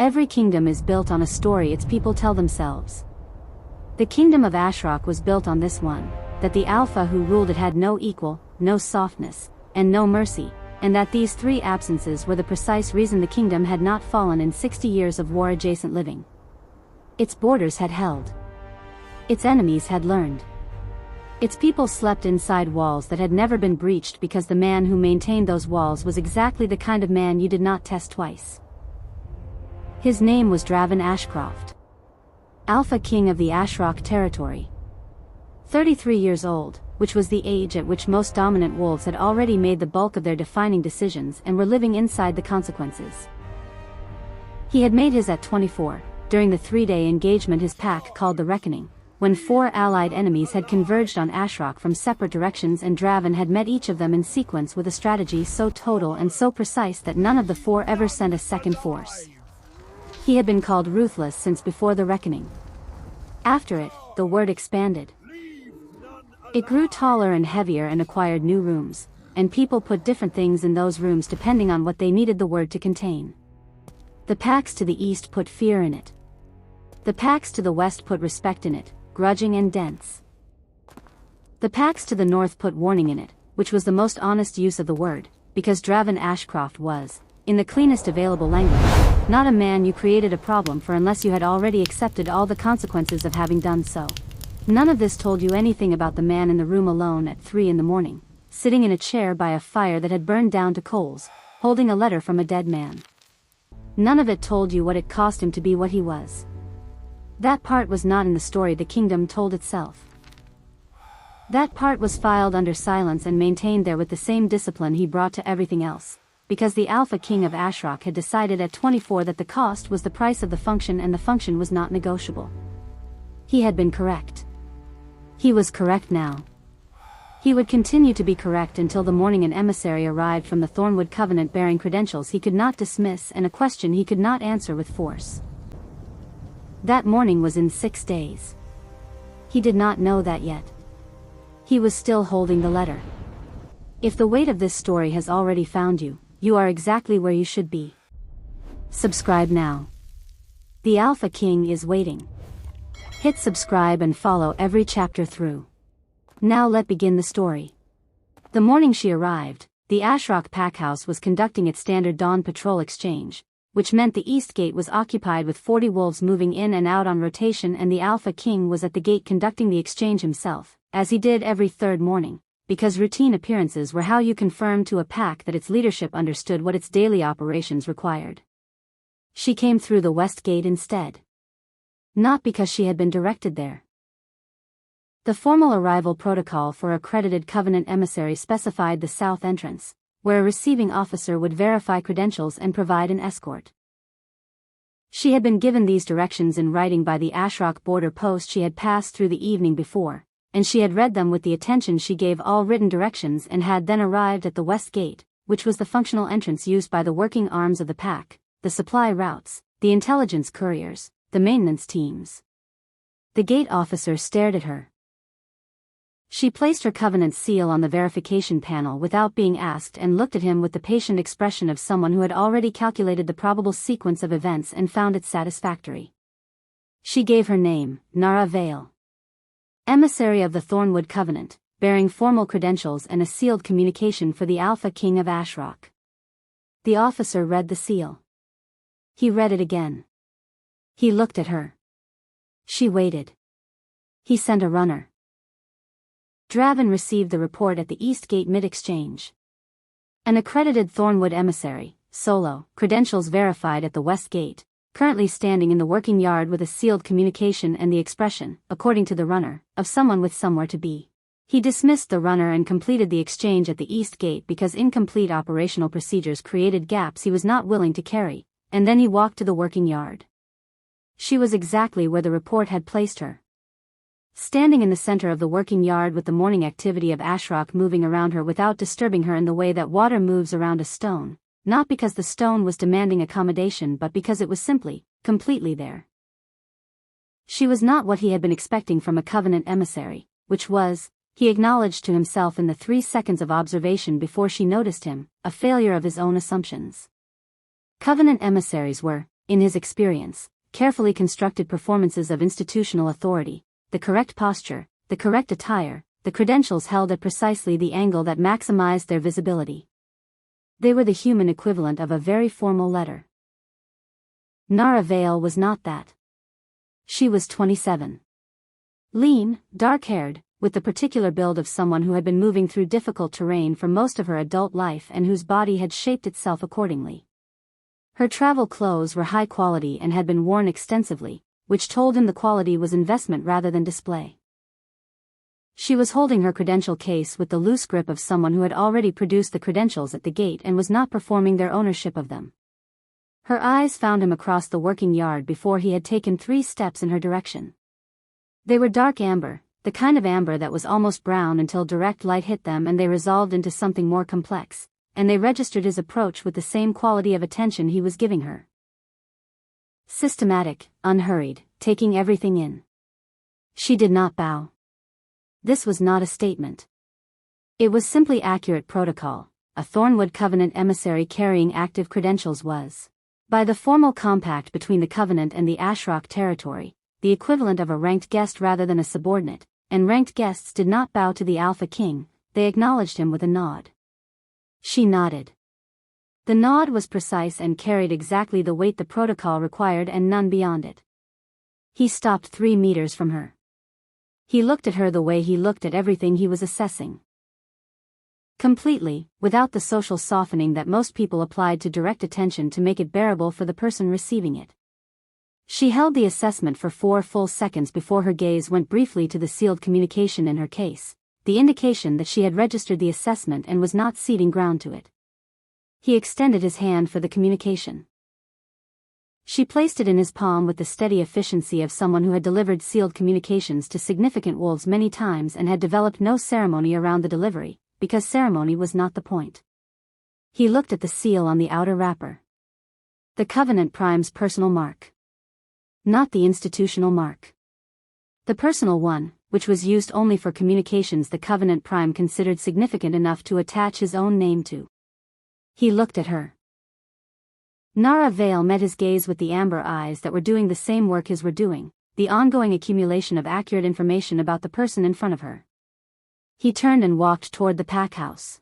Every kingdom is built on a story its people tell themselves. The kingdom of Ashrock was built on this one, that the Alpha who ruled it had no equal, no softness, and no mercy, and that these three absences were the precise reason the kingdom had not fallen in 60 years of war-adjacent living. Its borders had held. Its enemies had learned. Its people slept inside walls that had never been breached because the man who maintained those walls was exactly the kind of man you did not test twice. His name was Dravyn Ashcroft, Alpha King of the Ashrock territory. 33 years old, which was the age at which most dominant wolves had already made the bulk of their defining decisions and were living inside the consequences. He had made his at 24, during the 3-day engagement his pack called the Reckoning, when 4 allied enemies had converged on Ashrock from separate directions and Dravyn had met each of them in sequence with a strategy so total and so precise that none of the 4 ever sent a second force. He had been called Ruthless since before the Reckoning. After it, the word expanded. It grew taller and heavier and acquired new rooms, and people put different things in those rooms depending on what they needed the word to contain. The packs to the east put fear in it. The packs to the west put respect in it, grudging and dense. The packs to the north put warning in it, which was the most honest use of the word, because Dravyn Ashcroft was, in the cleanest available language, not a man you created a problem for unless you had already accepted all the consequences of having done so. None of this told you anything about the man in the room alone at 3 in the morning, sitting in a chair by a fire that had burned down to coals, holding a letter from a dead man. None of it told you what it cost him to be what he was. That part was not in the story the kingdom told itself. That part was filed under silence and maintained there with the same discipline he brought to everything else, because the Alpha King of Ashrock had decided at 24 that the cost was the price of the function and the function was not negotiable. He had been correct. He was correct now. He would continue to be correct until the morning an emissary arrived from the Thornwood Covenant bearing credentials he could not dismiss and a question he could not answer with force. That morning was in 6 days. He did not know that yet. He was still holding the letter. If the weight of this story has already found you, you are exactly where you should be. Subscribe now. The Alpha King is waiting. Hit subscribe and follow every chapter through. Now let begin the story. The morning she arrived, the Ashrock Packhouse was conducting its standard dawn patrol exchange, which meant the East Gate was occupied with 40 wolves moving in and out on rotation and the Alpha King was at the gate conducting the exchange himself, as he did every 3rd morning, because routine appearances were how you confirmed to a pack that its leadership understood what its daily operations required. She came through the West Gate instead. Not because she had been directed there. The formal arrival protocol for accredited Covenant emissary specified the south entrance, where a receiving officer would verify credentials and provide an escort. She had been given these directions in writing by the Ashrock border post she had passed through the evening before, and she had read them with the attention she gave all written directions and had then arrived at the West Gate, which was the functional entrance used by the working arms of the pack, the supply routes, the intelligence couriers, the maintenance teams. The gate officer stared at her. She placed her Covenant seal on the verification panel without being asked and looked at him with the patient expression of someone who had already calculated the probable sequence of events and found it satisfactory. She gave her name, Nara Vael. Emissary of the Thornwood Covenant, bearing formal credentials and a sealed communication for the Alpha King of Ashrock. The officer read the seal. He read it again. He looked at her. She waited. He sent a runner. Dravyn received the report at the East Gate mid-exchange. An accredited Thornwood emissary, solo, credentials verified at the West Gate, currently standing in the working yard with a sealed communication and the expression, according to the runner, of someone with somewhere to be. He dismissed the runner and completed the exchange at the East Gate because incomplete operational procedures created gaps he was not willing to carry, and then he walked to the working yard. She was exactly where the report had placed her. Standing in the center of the working yard with the morning activity of Ashrock moving around her without disturbing her in the way that water moves around a stone, not because the stone was demanding accommodation but because it was simply, completely there. She was not what he had been expecting from a Covenant emissary, which was, he acknowledged to himself in the 3 seconds of observation before she noticed him, a failure of his own assumptions. Covenant emissaries were, in his experience, carefully constructed performances of institutional authority, the correct posture, the correct attire, the credentials held at precisely the angle that maximized their visibility. They were the human equivalent of a very formal letter. Nara Vael was not that. She was 27. Lean, dark-haired, with the particular build of someone who had been moving through difficult terrain for most of her adult life and whose body had shaped itself accordingly. Her travel clothes were high quality and had been worn extensively, which told him the quality was investment rather than display. She was holding her credential case with the loose grip of someone who had already produced the credentials at the gate and was not performing their ownership of them. Her eyes found him across the working yard before he had taken 3 steps in her direction. They were dark amber, the kind of amber that was almost brown until direct light hit them and they resolved into something more complex, and they registered his approach with the same quality of attention he was giving her. Systematic, unhurried, taking everything in. She did not bow. This was not a statement. It was simply accurate protocol. A Thornwood Covenant emissary carrying active credentials was, by the formal compact between the Covenant and the Ashcroft territory, the equivalent of a ranked guest rather than a subordinate, and ranked guests did not bow to the Alpha King, they acknowledged him with a nod. She nodded. The nod was precise and carried exactly the weight the protocol required and none beyond it. He stopped 3 meters from her. He looked at her the way he looked at everything he was assessing. Completely, without the social softening that most people applied to direct attention to make it bearable for the person receiving it. She held the assessment for 4 full seconds before her gaze went briefly to the sealed communication in her case, the indication that she had registered the assessment and was not ceding ground to it. He extended his hand for the communication. She placed it in his palm with the steady efficiency of someone who had delivered sealed communications to significant wolves many times and had developed no ceremony around the delivery, because ceremony was not the point. He looked at the seal on the outer wrapper. The Covenant Prime's personal mark. Not the institutional mark. The personal one, which was used only for communications the Covenant Prime considered significant enough to attach his own name to. He looked at her. Nara Vael met his gaze with the amber eyes that were doing the same work his were doing, the ongoing accumulation of accurate information about the person in front of her. He turned and walked toward the pack house.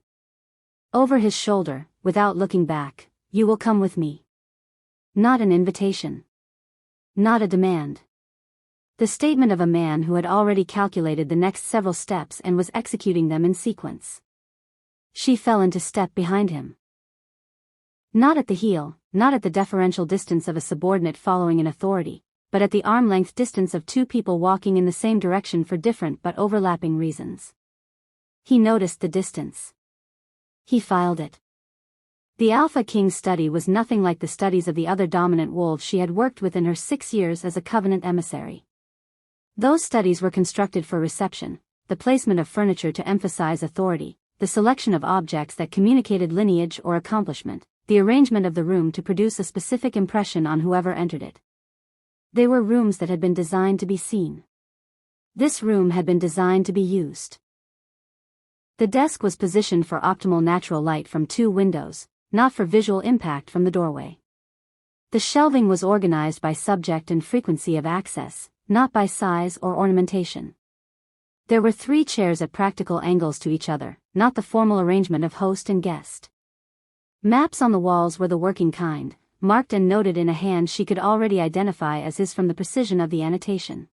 Over his shoulder, without looking back, "You will come with me." Not an invitation. Not a demand. The statement of a man who had already calculated the next several steps and was executing them in sequence. She fell into step behind him. Not at the heel, not at the deferential distance of a subordinate following an authority, but at the arm-length distance of 2 people walking in the same direction for different but overlapping reasons. He noticed the distance. He filed it. The Alpha King's study was nothing like the studies of the other dominant wolves she had worked with in her 6 years as a Covenant emissary. Those studies were constructed for reception, the placement of furniture to emphasize authority, the selection of objects that communicated lineage or accomplishment, the arrangement of the room to produce a specific impression on whoever entered it. They were rooms that had been designed to be seen. This room had been designed to be used. The desk was positioned for optimal natural light from 2 windows, not for visual impact from the doorway. The shelving was organized by subject and frequency of access, not by size or ornamentation. There were 3 chairs at practical angles to each other, not the formal arrangement of host and guest. Maps on the walls were the working kind, marked and noted in a hand she could already identify as his from the precision of the annotation.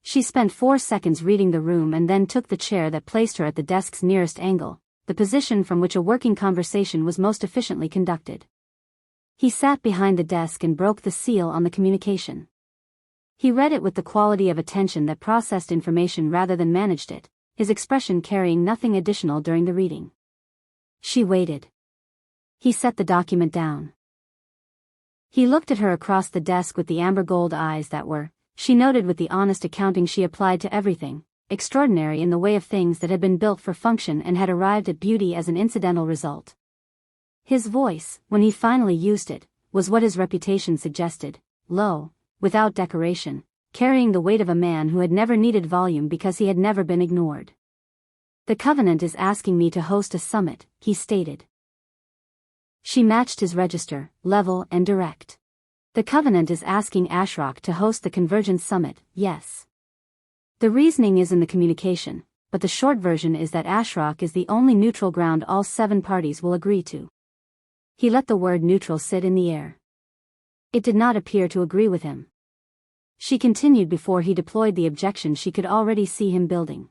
She spent 4 seconds reading the room and then took the chair that placed her at the desk's nearest angle, the position from which a working conversation was most efficiently conducted. He sat behind the desk and broke the seal on the communication. He read it with the quality of attention that processed information rather than managed it, his expression carrying nothing additional during the reading. She waited. He set the document down. He looked at her across the desk with the amber gold eyes that were, she noted with the honest accounting she applied to everything, extraordinary in the way of things that had been built for function and had arrived at beauty as an incidental result. His voice, when he finally used it, was what his reputation suggested, low, without decoration, carrying the weight of a man who had never needed volume because he had never been ignored. "The Covenant is asking me to host a summit," he stated. She matched his register, level and direct. The Covenant is asking Ashrock to host the Convergence Summit, yes. The reasoning is in the communication, but the short version is that Ashrock is the only neutral ground all 7 parties will agree to. He let the word neutral sit in the air. It did not appear to agree with him. She continued before he deployed the objection she could already see him building.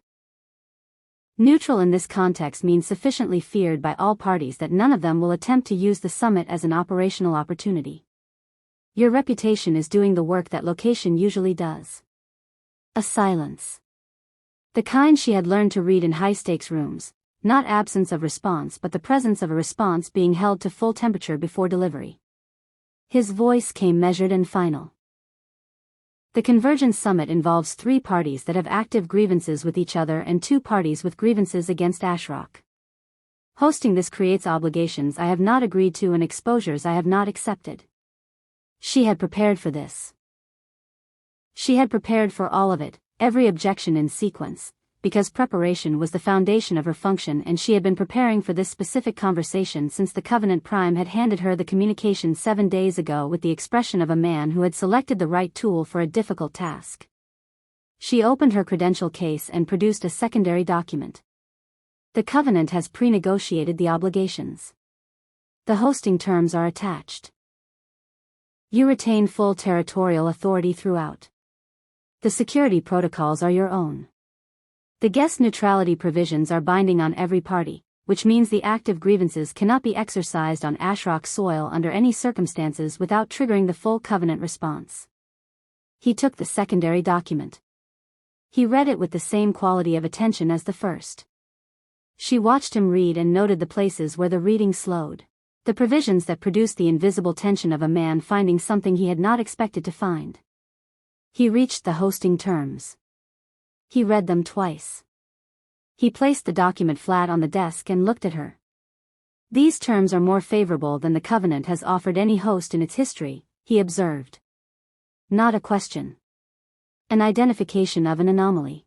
Neutral in this context means sufficiently feared by all parties that none of them will attempt to use the summit as an operational opportunity. Your reputation is doing the work that location usually does. A silence. The kind she had learned to read in high-stakes rooms, not absence of response but the presence of a response being held to full temperature before delivery. His voice came measured and final. The Convergence Summit involves 3 parties that have active grievances with each other and 2 parties with grievances against Ashrock. Hosting this creates obligations I have not agreed to and exposures I have not accepted. She had prepared for this. She had prepared for all of it, every objection in sequence, because preparation was the foundation of her function and she had been preparing for this specific conversation since the Covenant Prime had handed her the communication 7 days ago with the expression of a man who had selected the right tool for a difficult task. She opened her credential case and produced a secondary document. The Covenant has pre-negotiated the obligations. The hosting terms are attached. You retain full territorial authority throughout. The security protocols are your own. The guest neutrality provisions are binding on every party, which means the active grievances cannot be exercised on Ashrock soil under any circumstances without triggering the full Covenant response. He took the secondary document. He read it with the same quality of attention as the first. She watched him read and noted the places where the reading slowed, the provisions that produced the invisible tension of a man finding something he had not expected to find. He reached the hosting terms. He read them twice. He placed the document flat on the desk and looked at her. These terms are more favorable than the Covenant has offered any host in its history, he observed. Not a question. An identification of an anomaly.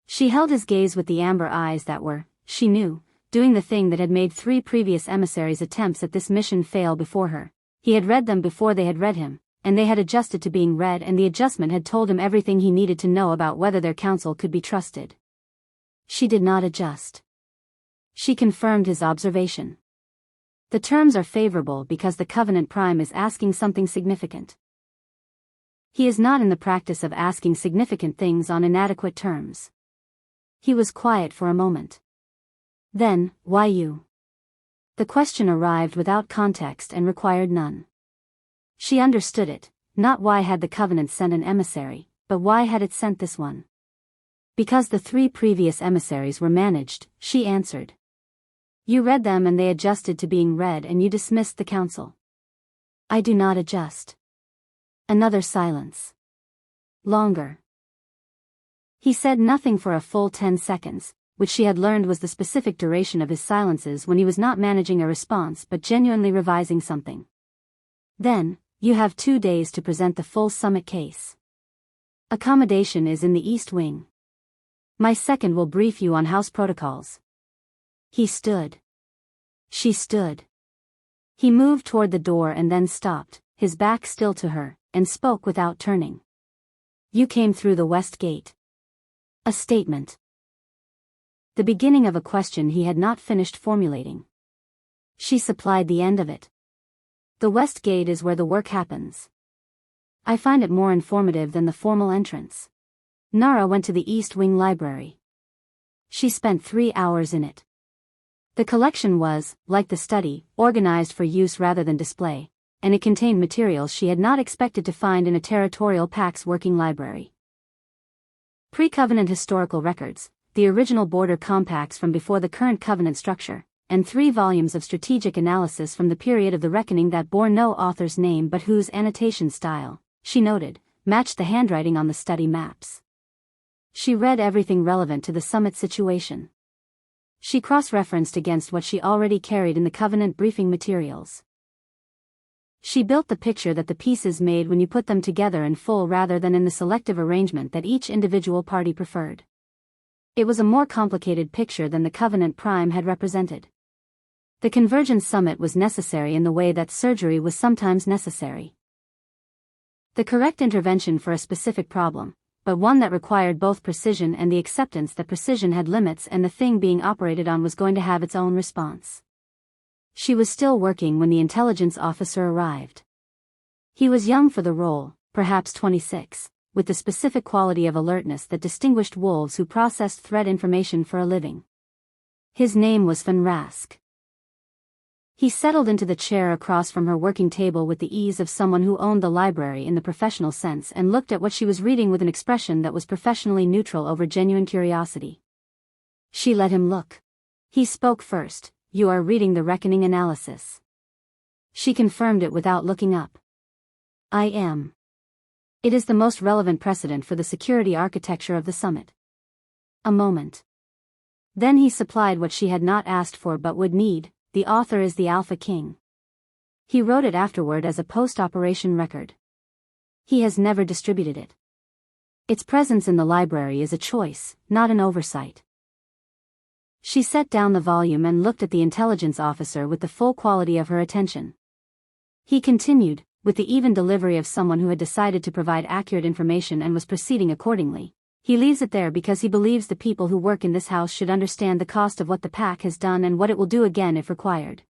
She held his gaze with the amber eyes that were, she knew, doing the thing that had made 3 previous emissaries' attempts at this mission fail before her. He had read them before they had read him, and they had adjusted to being read, and the adjustment had told him everything he needed to know about whether their counsel could be trusted. She did not adjust. She confirmed his observation. The terms are favorable because the Covenant Prime is asking something significant. He is not in the practice of asking significant things on inadequate terms. He was quiet for a moment. Then, why you? The question arrived without context and required none. She understood it, not why had the Covenant sent an emissary, but why had it sent this one? Because the 3 previous emissaries were managed, she answered. You read them and they adjusted to being read and you dismissed the council. I do not adjust. Another silence. Longer. He said nothing for a full 10 seconds, which she had learned was the specific duration of his silences when he was not managing a response but genuinely revising something. Then, you have 2 days to present the full summit case. Accommodation is in the East Wing. My second will brief you on house protocols. He stood. She stood. He moved toward the door and then stopped, his back still to her, and spoke without turning. You came through the West Gate. A statement. The beginning of a question he had not finished formulating. She supplied the end of it. The West Gate is where the work happens. I find it more informative than the formal entrance. Nara went to the East Wing Library. She spent 3 hours in it. The collection was, like the study, organized for use rather than display, and it contained materials she had not expected to find in a territorial PAX working library. Pre-Covenant historical records, the original border compacts from before the current Covenant structure, and 3 volumes of strategic analysis from the period of the Reckoning that bore no author's name but whose annotation style, she noted, matched the handwriting on the study maps. She read everything relevant to the summit situation. She cross-referenced against what she already carried in the Covenant briefing materials. She built the picture that the pieces made when you put them together in full rather than in the selective arrangement that each individual party preferred. It was a more complicated picture than the Covenant Prime had represented. The Convergence Summit was necessary in the way that surgery was sometimes necessary. The correct intervention for a specific problem, but one that required both precision and the acceptance that precision had limits and the thing being operated on was going to have its own response. She was still working when the intelligence officer arrived. He was young for the role, perhaps 26, with the specific quality of alertness that distinguished wolves who processed threat information for a living. His name was Van Rask. He settled into the chair across from her working table with the ease of someone who owned the library in the professional sense and looked at what she was reading with an expression that was professionally neutral over genuine curiosity. She let him look. He spoke first. "You are reading the Reckoning Analysis." She confirmed it without looking up. "I am. It is the most relevant precedent for the security architecture of the summit." A moment. Then he supplied what she had not asked for but would need. The author is the Alpha King. He wrote it afterward as a post-operation record. He has never distributed it. Its presence in the library is a choice, not an oversight. She set down the volume and looked at the intelligence officer with the full quality of her attention. He continued, with the even delivery of someone who had decided to provide accurate information and was proceeding accordingly. "He leaves it there because he believes the people who work in this house should understand the cost of what the pack has done and what it will do again if required.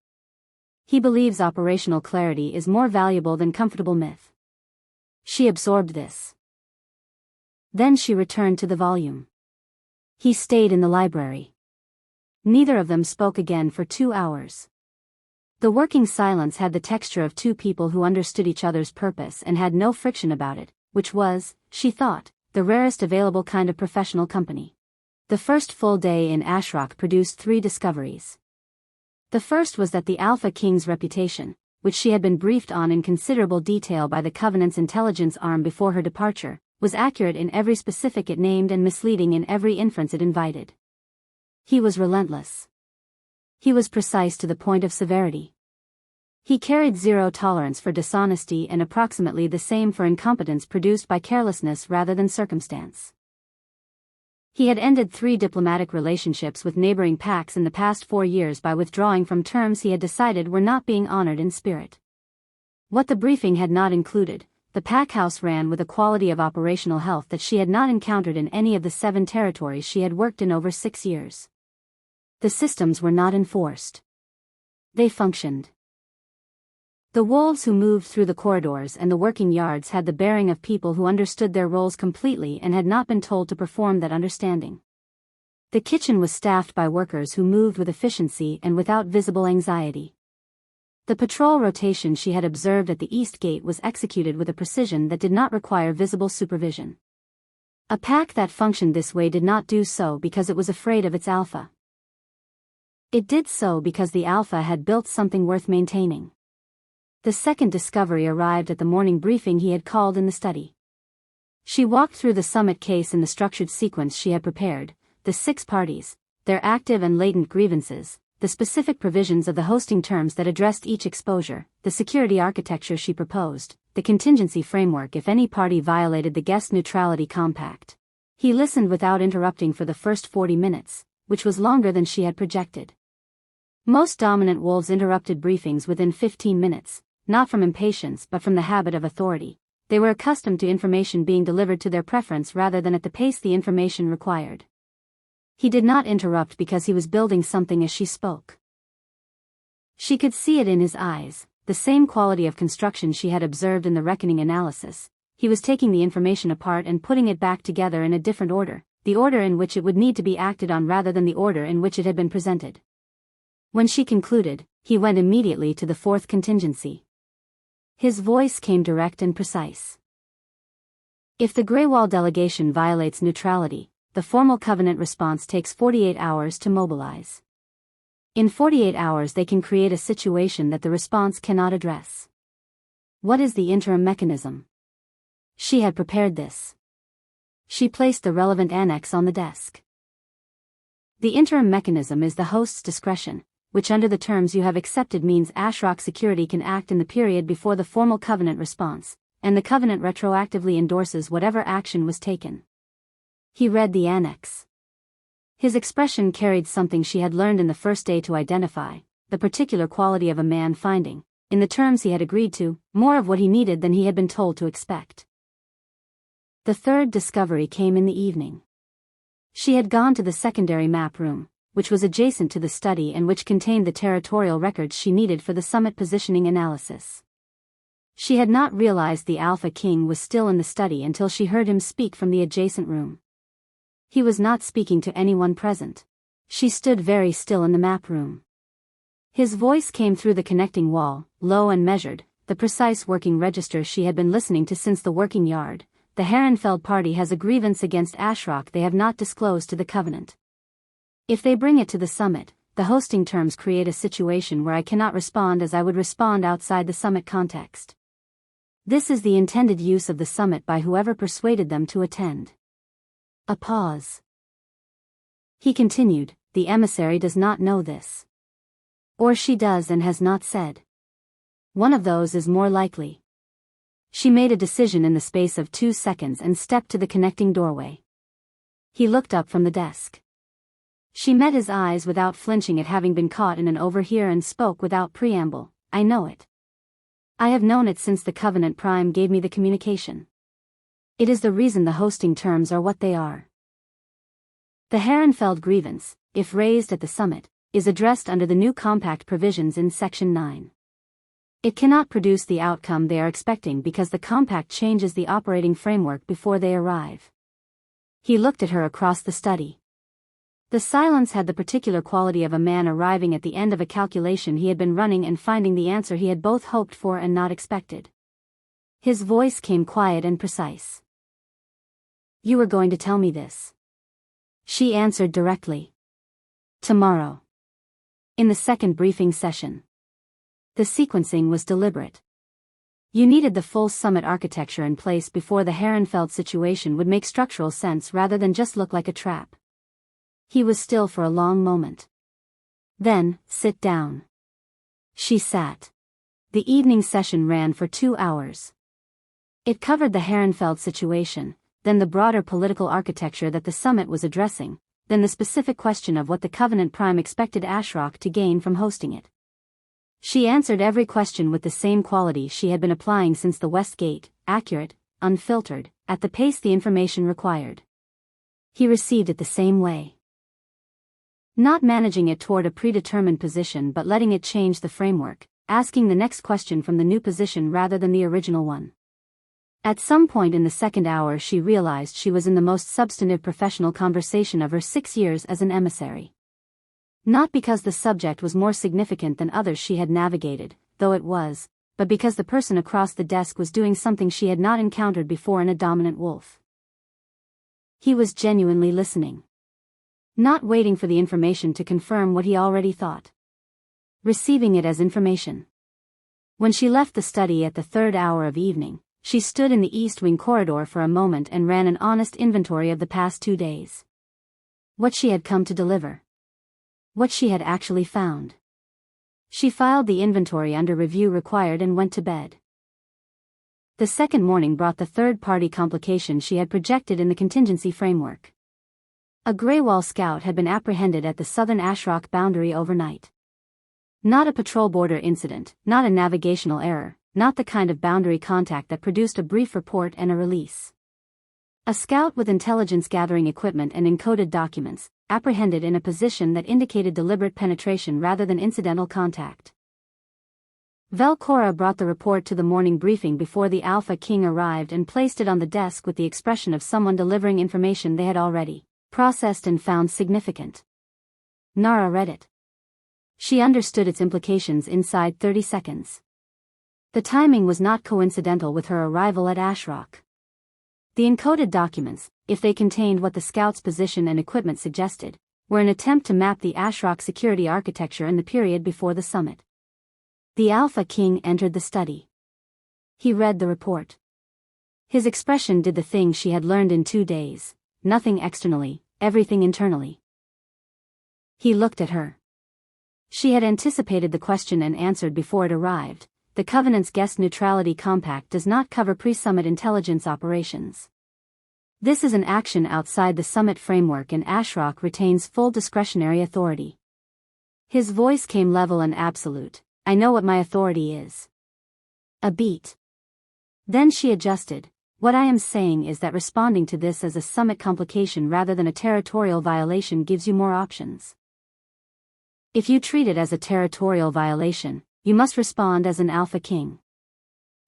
He believes operational clarity is more valuable than comfortable myth." She absorbed this. Then she returned to the volume. He stayed in the library. Neither of them spoke again for 2 hours. The working silence had the texture of two people who understood each other's purpose and had no friction about it, which was, she thought, the rarest available kind of professional company. The first full day in Ashrock produced 3 discoveries. The first was that the Alpha King's reputation, which she had been briefed on in considerable detail by the Covenant's intelligence arm before her departure, was accurate in every specific it named and misleading in every inference it invited. He was relentless. He was precise to the point of severity. He carried zero tolerance for dishonesty and approximately the same for incompetence produced by carelessness rather than circumstance. He had ended 3 diplomatic relationships with neighboring packs in the past 4 years by withdrawing from terms he had decided were not being honored in spirit. What the briefing had not included, the pack house ran with a quality of operational health that she had not encountered in any of the 7 territories she had worked in over 6 years. The systems were not enforced. They functioned. The wolves who moved through the corridors and the working yards had the bearing of people who understood their roles completely and had not been told to perform that understanding. The kitchen was staffed by workers who moved with efficiency and without visible anxiety. The patrol rotation she had observed at the East Gate was executed with a precision that did not require visible supervision. A pack that functioned this way did not do so because it was afraid of its alpha. It did so because the alpha had built something worth maintaining. The second discovery arrived at the morning briefing he had called in the study. She walked through the summit case in the structured sequence she had prepared, the 6 parties, their active and latent grievances, the specific provisions of the hosting terms that addressed each exposure, the security architecture she proposed, the contingency framework if any party violated the guest neutrality compact. He listened without interrupting for the first 40 minutes, which was longer than she had projected. Most dominant wolves interrupted briefings within 15 minutes. Not from impatience but from the habit of authority. They were accustomed to information being delivered to their preference rather than at the pace the information required. He did not interrupt because he was building something as she spoke. She could see it in his eyes, the same quality of construction she had observed in the Reckoning Analysis. He was taking the information apart and putting it back together in a different order, the order in which it would need to be acted on rather than the order in which it had been presented. When she concluded, he went immediately to the 4th contingency. His voice came direct and precise. If the Greywall delegation violates neutrality, the formal Covenant response takes 48 hours to mobilize. In 48 hours they can create a situation that the response cannot address. What is the interim mechanism? She had prepared this. She placed the relevant annex on the desk. The interim mechanism is the host's discretion, which under the terms you have accepted means Ashrock security can act in the period before the formal Covenant response, and the Covenant retroactively endorses whatever action was taken. He read the annex. His expression carried something she had learned in the first day to identify, the particular quality of a man finding, in the terms he had agreed to, more of what he needed than he had been told to expect. The third discovery came in the evening. She had gone to the secondary map room, which was adjacent to the study and which contained the territorial records she needed for the summit positioning analysis. She had not realized the Alpha King was still in the study until she heard him speak from the adjacent room. He was not speaking to anyone present. She stood very still in the map room. His voice came through the connecting wall, low and measured, the precise working register she had been listening to since the working yard. The Herrenfeld party has a grievance against Ashrock they have not disclosed to the Covenant. If they bring it to the summit, the hosting terms create a situation where I cannot respond as I would respond outside the summit context. This is the intended use of the summit by whoever persuaded them to attend. A pause. He continued, the emissary does not know this. Or she does and has not said. One of those is more likely. She made a decision in the space of 2 seconds and stepped to the connecting doorway. He looked up from the desk. She met his eyes without flinching at having been caught in an overhear and spoke without preamble, I know it. I have known it since the Covenant Prime gave me the communication. It is the reason the hosting terms are what they are. The Herrenfeld grievance, if raised at the summit, is addressed under the new compact provisions in Section 9. It cannot produce the outcome they are expecting because the compact changes the operating framework before they arrive. He looked at her across the study. The silence had the particular quality of a man arriving at the end of a calculation he had been running and finding the answer he had both hoped for and not expected. His voice came quiet and precise. You were going to tell me this. She answered directly. Tomorrow. In the second briefing session. The sequencing was deliberate. You needed the full summit architecture in place before the Herrenfeld situation would make structural sense rather than just look like a trap. He was still for a long moment. Then, sit down. She sat. The evening session ran for 2 hours. It covered the Herrenfeld situation, then the broader political architecture that the summit was addressing, then the specific question of what the Covenant Prime expected Ashrock to gain from hosting it. She answered every question with the same quality she had been applying since the West Gate, accurate, unfiltered, at the pace the information required. He received it the same way. Not managing it toward a predetermined position but letting it change the framework, asking the next question from the new position rather than the original one. At some point in the second hour she realized she was in the most substantive professional conversation of her 6 years as an emissary. Not because the subject was more significant than others she had navigated, though it was, but because the person across the desk was doing something she had not encountered before in a dominant wolf. He was genuinely listening. Not waiting for the information to confirm what he already thought. Receiving it as information. When she left the study at the third hour of evening, she stood in the East Wing corridor for a moment and ran an honest inventory of the past 2 days. What she had come to deliver. What she had actually found. She filed the inventory under review required and went to bed. The second morning brought the third-party complication she had projected in the contingency framework. A Greywall scout had been apprehended at the southern Ashrock boundary overnight. Not a patrol border incident, not a navigational error, not the kind of boundary contact that produced a brief report and a release. A scout with intelligence-gathering equipment and encoded documents, apprehended in a position that indicated deliberate penetration rather than incidental contact. Velcora brought the report to the morning briefing before the Alpha King arrived and placed it on the desk with the expression of someone delivering information they had already processed and found significant. Nara read it. She understood its implications inside 30 seconds. The timing was not coincidental with her arrival at Ashrock. The encoded documents, if they contained what the scout's position and equipment suggested, were an attempt to map the Ashrock security architecture in the period before the summit. The Alpha King entered the study. He read the report. His expression did the thing she had learned in 2 days, nothing externally, everything internally. He looked at her. She had anticipated the question and answered before it arrived. The Covenant's guest neutrality compact does not cover pre-summit intelligence operations. This is an action outside the summit framework and Ashrock retains full discretionary authority. His voice came level and absolute. I know what my authority is. A beat. Then she adjusted. What I am saying is that responding to this as a summit complication rather than a territorial violation gives you more options. If you treat it as a territorial violation, you must respond as an alpha king.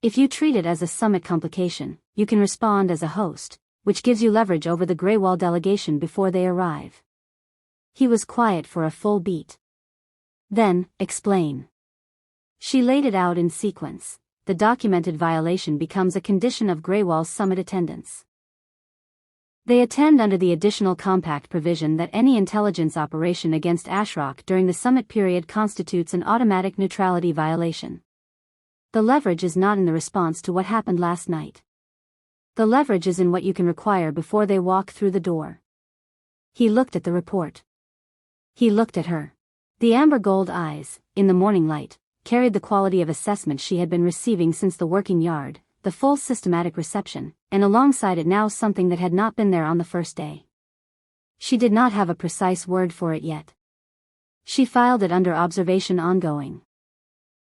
If you treat it as a summit complication, you can respond as a host, which gives you leverage over the Grey Wall delegation before they arrive. He was quiet for a full beat. Then, explain. She laid it out in sequence. The documented violation becomes a condition of Grey Wall's summit attendance. They attend under the additional compact provision that any intelligence operation against Ashrock during the summit period constitutes an automatic neutrality violation. The leverage is not in the response to what happened last night. The leverage is in what you can require before they walk through the door. He looked at the report. He looked at her. The amber gold eyes, in the morning light, carried the quality of assessment she had been receiving since the working yard, the full systematic reception, and alongside it now something that had not been there on the first day. She did not have a precise word for it yet. She filed it under observation ongoing.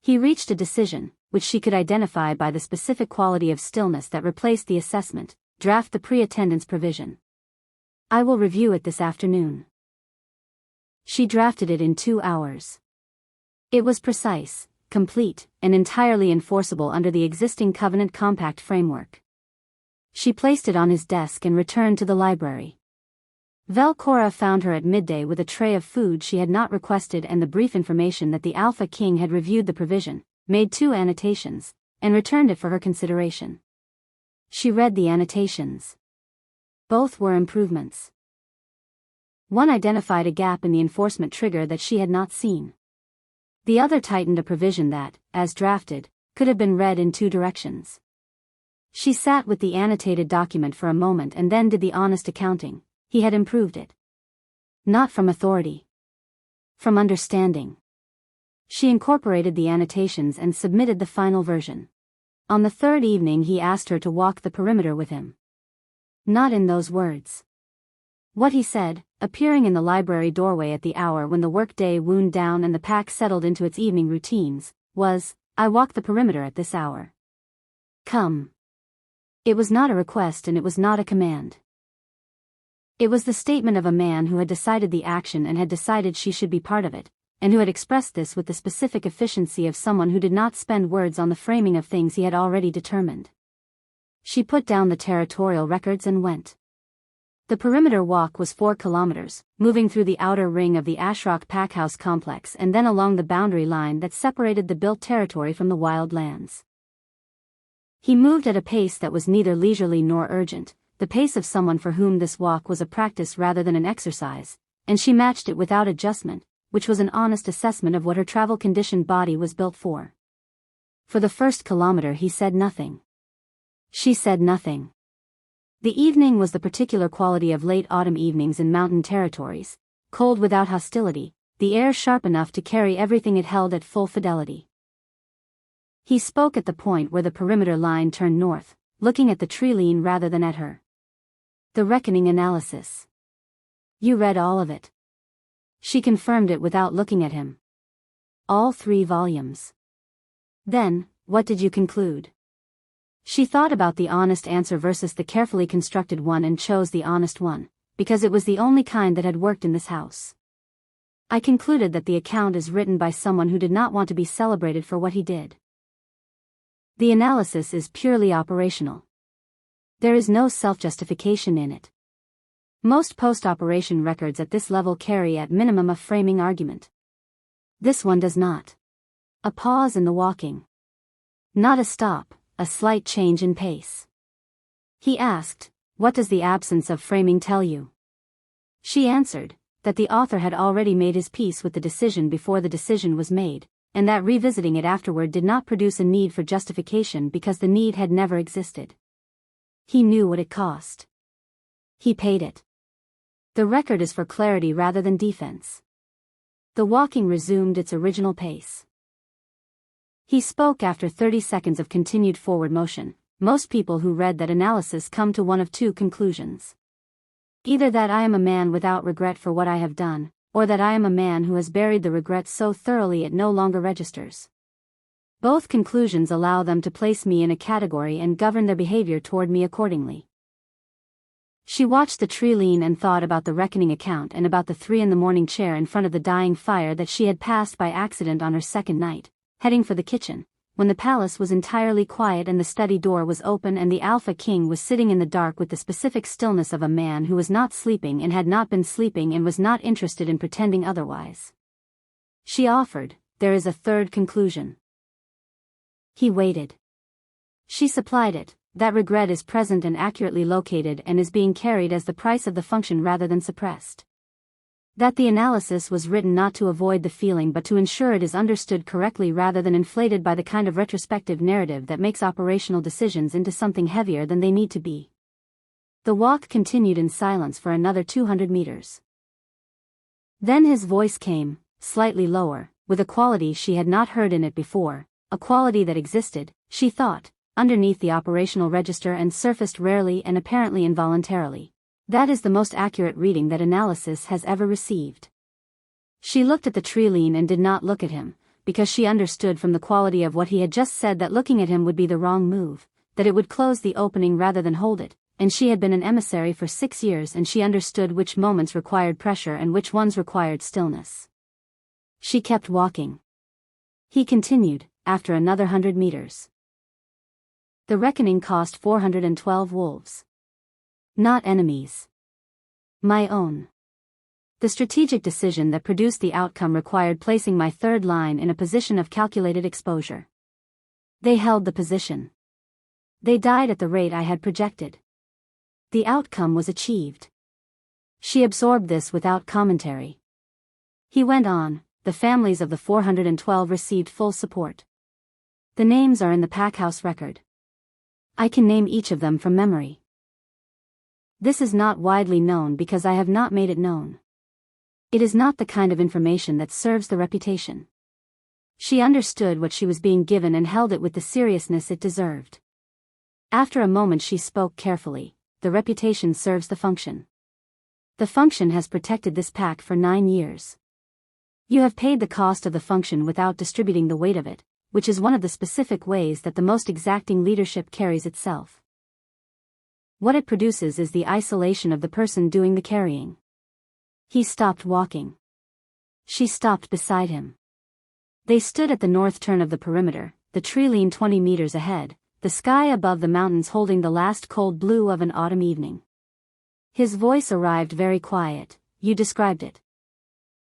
He reached a decision, which she could identify by the specific quality of stillness that replaced the assessment. Draft the pre-attendance provision. I will review it this afternoon. She drafted it in 2 hours. It was precise, complete, and entirely enforceable under the existing Covenant Compact framework. She placed it on his desk and returned to the library. Velcora found her at midday with a tray of food she had not requested and the brief information that the Alpha King had reviewed the provision, made 2 annotations, and returned it for her consideration. She read the annotations. Both were improvements. One identified a gap in the enforcement trigger that she had not seen. The other tightened a provision that, as drafted, could have been read in 2 directions. She sat with the annotated document for a moment and then did the honest accounting. He had improved it. Not from authority. From understanding. She incorporated the annotations and submitted the final version. On the 3rd evening he asked her to walk the perimeter with him. Not in those words. What he said, appearing in the library doorway at the hour when the workday wound down and the pack settled into its evening routines, was, I walk the perimeter at this hour. Come. It was not a request and it was not a command. It was the statement of a man who had decided the action and had decided she should be part of it, and who had expressed this with the specific efficiency of someone who did not spend words on the framing of things he had already determined. She put down the territorial records and went. The perimeter walk was 4 kilometers, moving through the outer ring of the Ashrock Packhouse complex and then along the boundary line that separated the built territory from the wild lands. He moved at a pace that was neither leisurely nor urgent, the pace of someone for whom this walk was a practice rather than an exercise, and she matched it without adjustment, which was an honest assessment of what her travel-conditioned body was built for. For the first kilometer he said nothing. She said nothing. The evening was the particular quality of late autumn evenings in mountain territories, cold without hostility, the air sharp enough to carry everything it held at full fidelity. He spoke at the point where the perimeter line turned north, looking at the tree-line rather than at her. The reckoning analysis. You read all of it. She confirmed it without looking at him. All 3 volumes. Then, what did you conclude? She thought about the honest answer versus the carefully constructed one and chose the honest one, because it was the only kind that had worked in this house. I concluded that the account is written by someone who did not want to be celebrated for what he did. The analysis is purely operational. There is no self-justification in it. Most post-operation records at this level carry at minimum a framing argument. This one does not. A pause in the walking. Not a stop. A slight change in pace. He asked, what does the absence of framing tell you? She answered, that the author had already made his peace with the decision before the decision was made, and that revisiting it afterward did not produce a need for justification because the need had never existed. He knew what it cost. He paid it. The record is for clarity rather than defense. The walking resumed its original pace. He spoke after 30 seconds of continued forward motion. Most people who read that analysis come to one of 2 conclusions. Either that I am a man without regret for what I have done, or that I am a man who has buried the regret so thoroughly it no longer registers. Both conclusions allow them to place me in a category and govern their behavior toward me accordingly. She watched the tree lean and thought about the reckoning account and about the 3 a.m. chair in front of the dying fire that she had passed by accident on her second night, heading for the kitchen, when the palace was entirely quiet and the study door was open and the Alpha King was sitting in the dark with the specific stillness of a man who was not sleeping and had not been sleeping and was not interested in pretending otherwise. She offered, "There is a third conclusion." He waited. She supplied it, that regret is present and accurately located and is being carried as the price of the function rather than suppressed. That the analysis was written not to avoid the feeling but to ensure it is understood correctly rather than inflated by the kind of retrospective narrative that makes operational decisions into something heavier than they need to be. The walk continued in silence for another 200 meters. Then his voice came, slightly lower, with a quality she had not heard in it before, a quality that existed, she thought, underneath the operational register and surfaced rarely and apparently involuntarily. That is the most accurate reading that analysis has ever received. She looked at the tree lean and did not look at him, because she understood from the quality of what he had just said that looking at him would be the wrong move, that it would close the opening rather than hold it, and she had been an emissary for 6 years and she understood which moments required pressure and which ones required stillness. She kept walking. He continued, after another 100 meters. The reckoning cost 412 wolves. Not enemies. My own. The strategic decision that produced the outcome required placing my third line in a position of calculated exposure. They held the position. They died at the rate I had projected. The outcome was achieved. She absorbed this without commentary. He went on, the families of the 412 received full support. The names are in the packhouse record. I can name each of them from memory. This is not widely known because I have not made it known. It is not the kind of information that serves the reputation. She understood what she was being given and held it with the seriousness it deserved. After a moment she spoke carefully, the reputation serves the function. The function has protected this pack for 9 years. You have paid the cost of the function without distributing the weight of it, which is one of the specific ways that the most exacting leadership carries itself. What it produces is the isolation of the person doing the carrying. He stopped walking. She stopped beside him. They stood at the north turn of the perimeter, the tree leaned 20 meters ahead, the sky above the mountains holding the last cold blue of an autumn evening. His voice arrived very quiet, "You described it."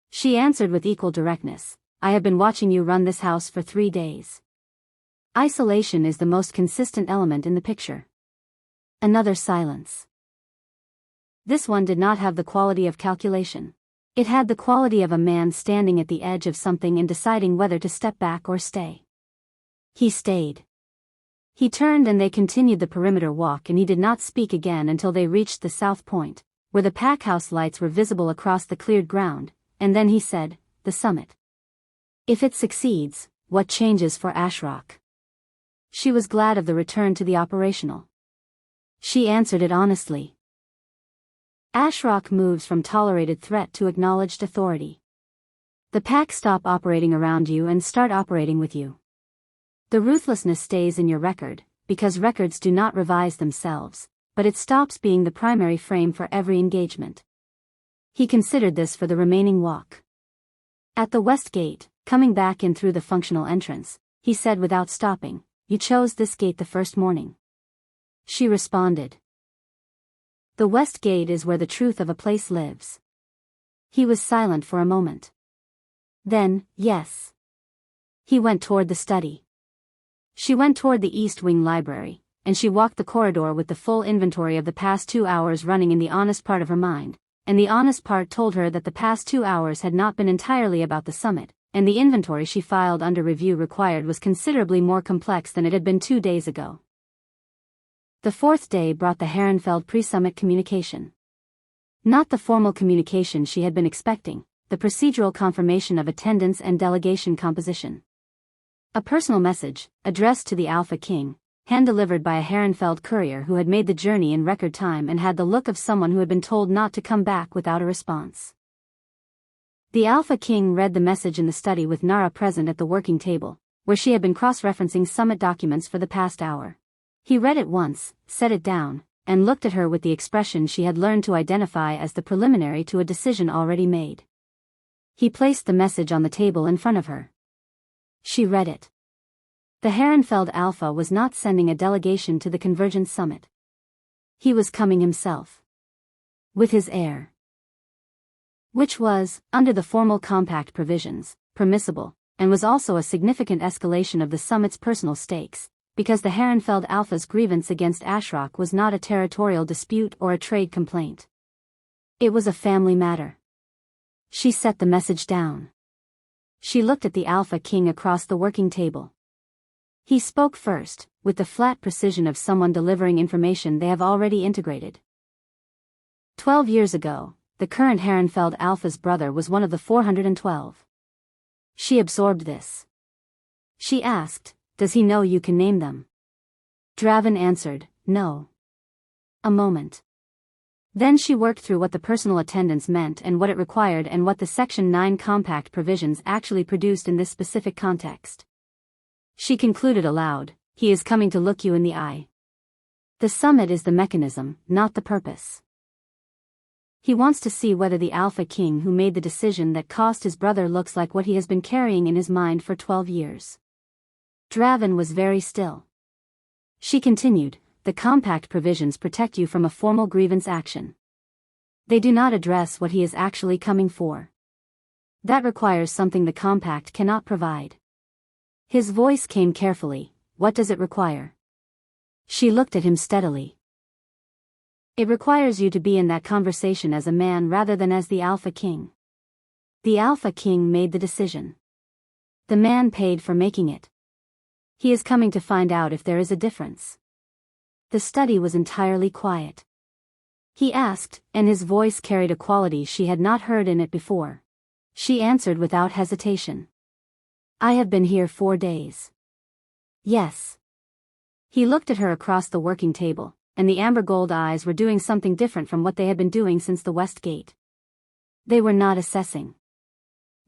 She answered with equal directness, "I have been watching you run this house for 3 days. Isolation is the most consistent element in the picture." Another silence. This one did not have the quality of calculation. It had the quality of a man standing at the edge of something and deciding whether to step back or stay. He stayed. He turned and they continued the perimeter walk and he did not speak again until they reached the south point, where the packhouse lights were visible across the cleared ground, and then he said, "The summit. If it succeeds, what changes for Ashrock?" She was glad of the return to the operational. She answered it honestly. Ashrock moves from tolerated threat to acknowledged authority. The pack stop operating around you and start operating with you. The ruthlessness stays in your record, because records do not revise themselves, but it stops being the primary frame for every engagement. He considered this for the remaining walk. At the west gate, coming back in through the functional entrance, he said without stopping, "You chose this gate the first morning." She responded. The west gate is where the truth of a place lives. He was silent for a moment. Then, yes. He went toward the study. She went toward the East Wing library, and she walked the corridor with the full inventory of the past 2 hours running in the honest part of her mind, and the honest part told her that the past 2 hours had not been entirely about the summit, and the inventory she filed under review required was considerably more complex than it had been 2 days ago. The fourth day brought the Herrenfeld pre-summit communication. Not the formal communication she had been expecting, the procedural confirmation of attendance and delegation composition. A personal message, addressed to the Alpha King, hand-delivered by a Herrenfeld courier who had made the journey in record time and had the look of someone who had been told not to come back without a response. The Alpha King read the message in the study with Nara present at the working table, where she had been cross-referencing summit documents for the past hour. He read it once, set it down, and looked at her with the expression she had learned to identify as the preliminary to a decision already made. He placed the message on the table in front of her. She read it. The Herrenfeld Alpha was not sending a delegation to the Convergence Summit. He was coming himself. With his heir. Which was, under the formal compact provisions, permissible, and was also a significant escalation of the summit's personal stakes, because the Herrenfeld Alpha's grievance against Ashrock was not a territorial dispute or a trade complaint. It was a family matter. She set the message down. She looked at the Alpha King across the working table. He spoke first, with the flat precision of someone delivering information they have already integrated. 12 years ago, the current Herrenfeld Alpha's brother was one of the 412. She absorbed this. She asked, "Does he know you can name them?" Dravyn answered, "No." A moment. Then she worked through what the personal attendance meant and what it required and what the Section 9 compact provisions actually produced in this specific context. She concluded aloud, "He is coming to look you in the eye. The summit is the mechanism, not the purpose. He wants to see whether the Alpha King who made the decision that cost his brother looks like what he has been carrying in his mind for 12 years. Dravyn was very still. She continued, "The compact provisions protect you from a formal grievance action. They do not address what he is actually coming for. That requires something the compact cannot provide." His voice came carefully. "What does it require?" She looked at him steadily. "It requires you to be in that conversation as a man rather than as the Alpha King. The Alpha King made the decision. The man paid for making it. He is coming to find out if there is a difference." The study was entirely quiet. He asked, and his voice carried a quality she had not heard in it before. She answered without hesitation. "I have been here 4 days." "Yes." He looked at her across the working table, and the amber gold eyes were doing something different from what they had been doing since the West Gate. They were not assessing.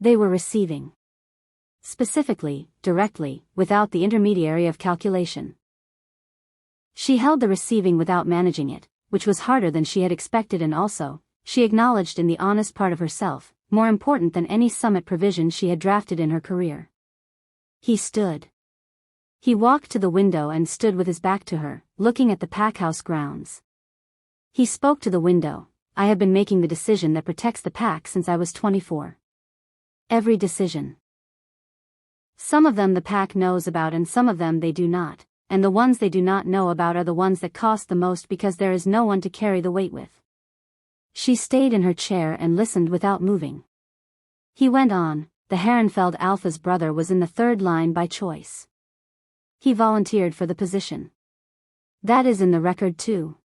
They were receiving. Specifically, directly, without the intermediary of calculation. She held the receiving without managing it, which was harder than she had expected, and also, she acknowledged in the honest part of herself, more important than any summit provision she had drafted in her career. He stood. He walked to the window and stood with his back to her, looking at the packhouse grounds. He spoke to the window. "I have been making the decision that protects the pack since I was 24. Every decision. Some of them the pack knows about and some of them they do not, and the ones they do not know about are the ones that cost the most because there is no one to carry the weight with." She stayed in her chair and listened without moving. He went on, "The Herrenfeld Alpha's brother was in the third line by choice. He volunteered for the position. That is in the record too.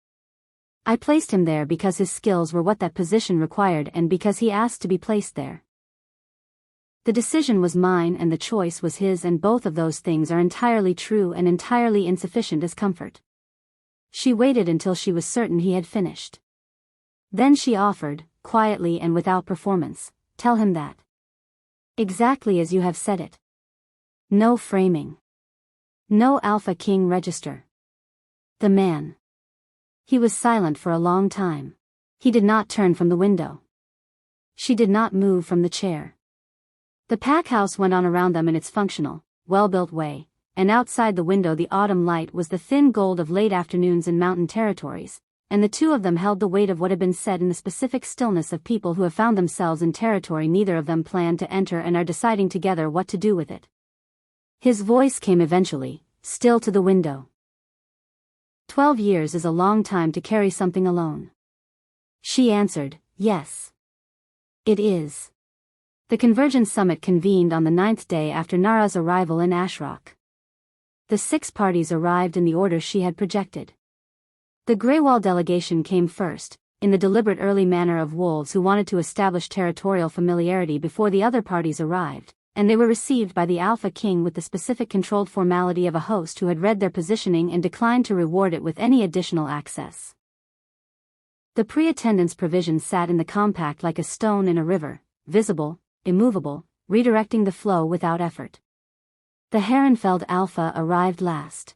I placed him there because his skills were what that position required and because he asked to be placed there. The decision was mine and the choice was his, and both of those things are entirely true and entirely insufficient as comfort." She waited until she was certain he had finished. Then she offered, quietly and without performance, "Tell him that. Exactly as you have said it. No framing. No Alpha King register." The man. He was silent for a long time. He did not turn from the window. She did not move from the chair. The packhouse went on around them in its functional, well-built way, and outside the window the autumn light was the thin gold of late afternoons in mountain territories, and the two of them held the weight of what had been said in the specific stillness of people who have found themselves in territory neither of them planned to enter and are deciding together what to do with it. His voice came eventually, still to the window. 12 years is a long time to carry something alone." She answered, "Yes. It is." The Convergence Summit convened on the 9th day after Nara's arrival in Ashrock. The 6 parties arrived in the order she had projected. The Greywall delegation came first, in the deliberate early manner of wolves who wanted to establish territorial familiarity before the other parties arrived, and they were received by the Alpha King with the specific controlled formality of a host who had read their positioning and declined to reward it with any additional access. The pre-attendance provision sat in the compact like a stone in a river, visible, immovable, redirecting the flow without effort. The Herrenfeld Alpha arrived last.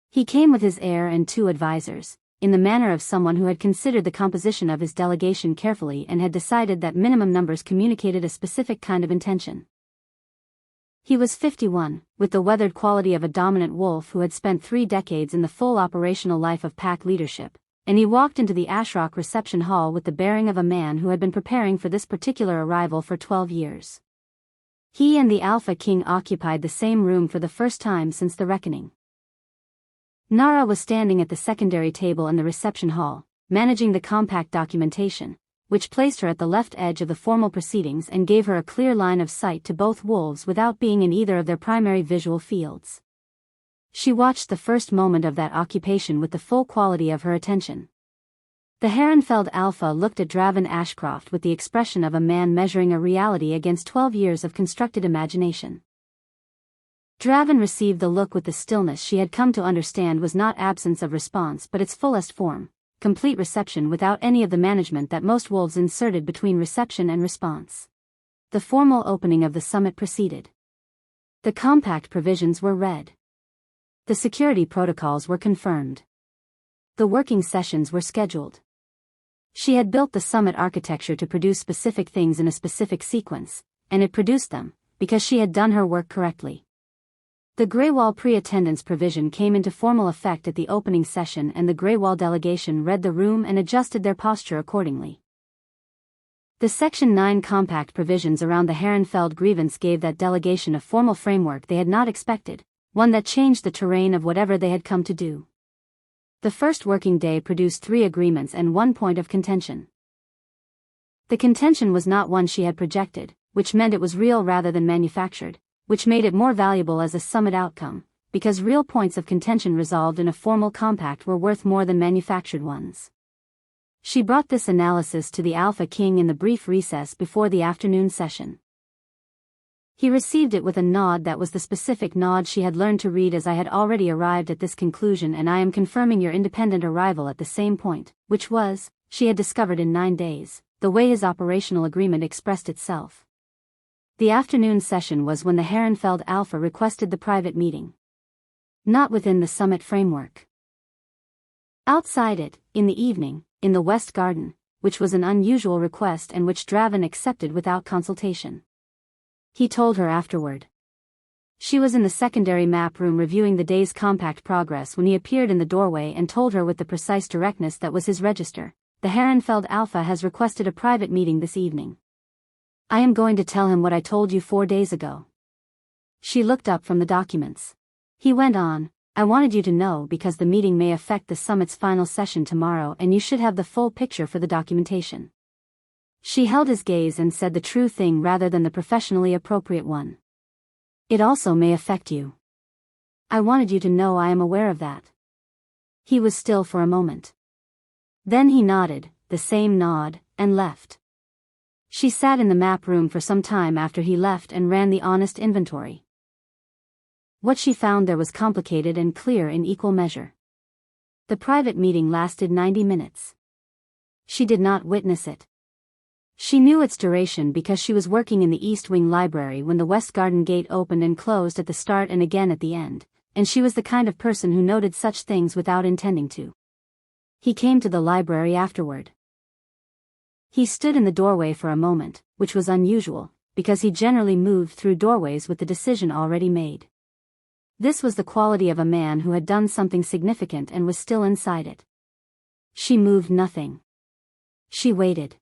He came with his heir and 2 advisors, in the manner of someone who had considered the composition of his delegation carefully and had decided that minimum numbers communicated a specific kind of intention. He was 51, with the weathered quality of a dominant wolf who had spent 3 decades in the full operational life of pack leadership, and he walked into the Ashcroft reception hall with the bearing of a man who had been preparing for this particular arrival for 12 years. He and the Alpha King occupied the same room for the first time since the reckoning. Nara was standing at the secondary table in the reception hall, managing the compact documentation, which placed her at the left edge of the formal proceedings and gave her a clear line of sight to both wolves without being in either of their primary visual fields. She watched the first moment of that occupation with the full quality of her attention. The Herrenfeld Alpha looked at Dravyn Ashcroft with the expression of a man measuring a reality against 12 years of constructed imagination. Dravyn received the look with the stillness she had come to understand was not absence of response but its fullest form, complete reception without any of the management that most wolves inserted between reception and response. The formal opening of the summit proceeded. The compact provisions were read. The security protocols were confirmed. The working sessions were scheduled. She had built the summit architecture to produce specific things in a specific sequence, and it produced them, because she had done her work correctly. The Greywall pre-attendance provision came into formal effect at the opening session and the Greywall delegation read the room and adjusted their posture accordingly. The Section 9 compact provisions around the Herrenfeld grievance gave that delegation a formal framework they had not expected, one that changed the terrain of whatever they had come to do. The first working day produced 3 agreements and 1 point of contention. The contention was not one she had projected, which meant it was real rather than manufactured, which made it more valuable as a summit outcome, because real points of contention resolved in a formal compact were worth more than manufactured ones. She brought this analysis to the Alpha King in the brief recess before the afternoon session. He received it with a nod that was the specific nod she had learned to read as I had already arrived at this conclusion and I am confirming your independent arrival at the same point, which was, she had discovered in 9 days, the way his operational agreement expressed itself. The afternoon session was when the Herrenfeld Alpha requested the private meeting. Not within the summit framework. Outside it, in the evening, in the West Garden, which was an unusual request and which Dravyn accepted without consultation. He told her afterward. She was in the secondary map room reviewing the day's compact progress when he appeared in the doorway and told her with the precise directness that was his register, "The Herrenfeld Alpha has requested a private meeting this evening. I am going to tell him what I told you 4 days ago." She looked up from the documents. He went on, "I wanted you to know because the meeting may affect the summit's final session tomorrow and you should have the full picture for the documentation." She held his gaze and said the true thing rather than the professionally appropriate one. "It also may affect you. I wanted you to know I am aware of that." He was still for a moment. Then he nodded, the same nod, and left. She sat in the map room for some time after he left and ran the honest inventory. What she found there was complicated and clear in equal measure. The private meeting lasted 90 minutes. She did not witness it. She knew its duration because she was working in the East Wing Library when the West Garden gate opened and closed at the start and again at the end, and she was the kind of person who noted such things without intending to. He came to the library afterward. He stood in the doorway for a moment, which was unusual, because he generally moved through doorways with the decision already made. This was the quality of a man who had done something significant and was still inside it. She moved nothing. She waited.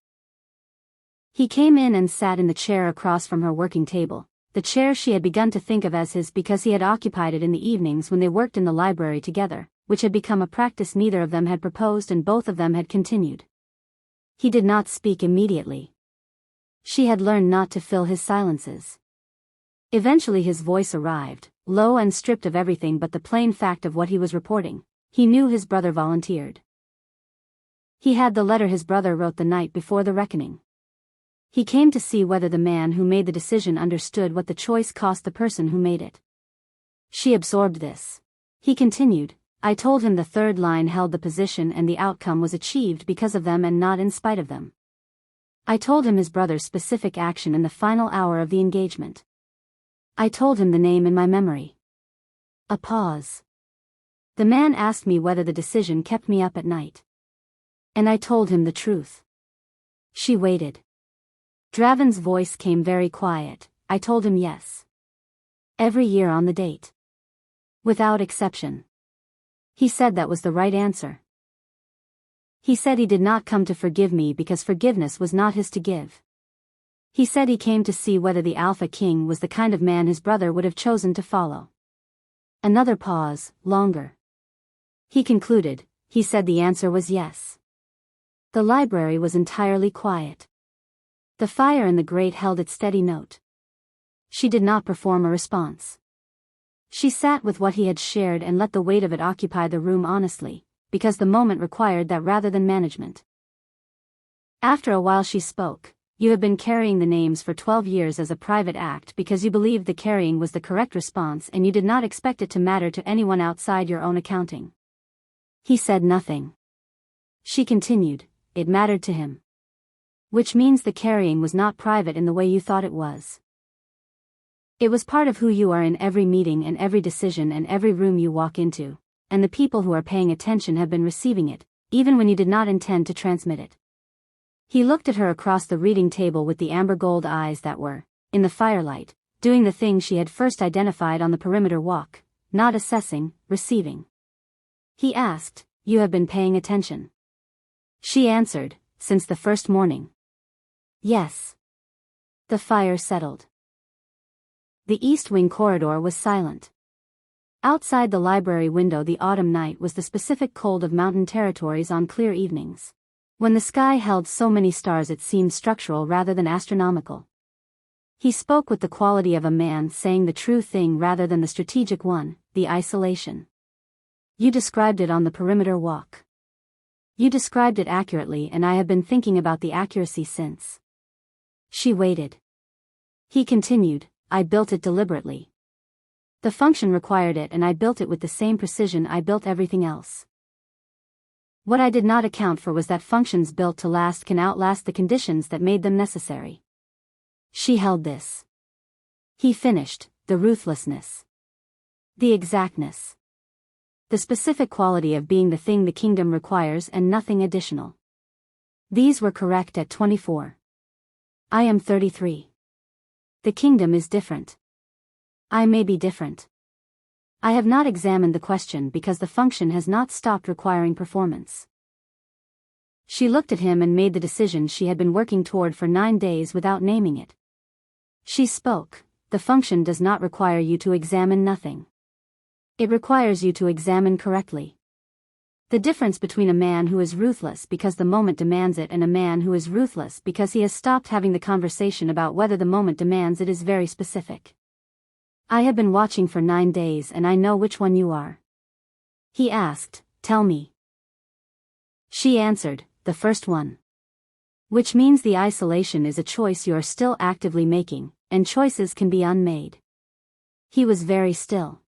He came in and sat in the chair across from her working table, the chair she had begun to think of as his because he had occupied it in the evenings when they worked in the library together, which had become a practice neither of them had proposed and both of them had continued. He did not speak immediately. She had learned not to fill his silences. Eventually his voice arrived, low and stripped of everything but the plain fact of what he was reporting. He knew his brother volunteered. He had the letter his brother wrote the night before the reckoning. He came to see whether the man who made the decision understood what the choice cost the person who made it. She absorbed this. He continued, "I told him the third line held the position and the outcome was achieved because of them and not in spite of them. I told him his brother's specific action in the final hour of the engagement. I told him the name in my memory. A pause. The man asked me whether the decision kept me up at night. And I told him the truth. She waited. Dravyn's voice came very quiet. I told him yes. Every year on the date. Without exception. He said that was the right answer. He said he did not come to forgive me because forgiveness was not his to give. He said he came to see whether the Alpha King was the kind of man his brother would have chosen to follow. Another pause, longer. He concluded, he said the answer was yes. The library was entirely quiet. The fire in the grate held its steady note. She did not perform a response. She sat with what he had shared and let the weight of it occupy the room honestly, because the moment required that rather than management. After a while she spoke. You have been carrying the names for 12 years as a private act because you believed the carrying was the correct response and you did not expect it to matter to anyone outside your own accounting. He said nothing. She continued, it mattered to him. Which means the carrying was not private in the way you thought it was. It was part of who you are in every meeting and every decision and every room you walk into, and the people who are paying attention have been receiving it, even when you did not intend to transmit it. He looked at her across the reading table with the amber gold eyes that were, in the firelight, doing the thing she had first identified on the perimeter walk, not assessing, receiving. He asked, you have been paying attention. She answered, since the first morning. Yes. The fire settled. The east wing corridor was silent. Outside the library window the autumn night was the specific cold of mountain territories on clear evenings. When the sky held so many stars it seemed structural rather than astronomical. He spoke with the quality of a man saying the true thing rather than the strategic one, the isolation. You described it on the perimeter walk. You described it accurately and I have been thinking about the accuracy since. She waited. He continued, I built it deliberately. The function required it and I built it with the same precision I built everything else. What I did not account for was that functions built to last can outlast the conditions that made them necessary. She held this. He finished, the ruthlessness. The exactness. The specific quality of being the thing the kingdom requires and nothing additional. These were correct at 24. I am 33. The kingdom is different. I may be different. I have not examined the question because the function has not stopped requiring performance. She looked at him and made the decision she had been working toward for 9 days without naming it. She spoke, the function does not require you to examine nothing. It requires you to examine correctly. The difference between a man who is ruthless because the moment demands it and a man who is ruthless because he has stopped having the conversation about whether the moment demands it is very specific. I have been watching for 9 days and I know which one you are. He asked, tell me. She answered, the first one. Which means the isolation is a choice you are still actively making, and choices can be unmade. He was very still.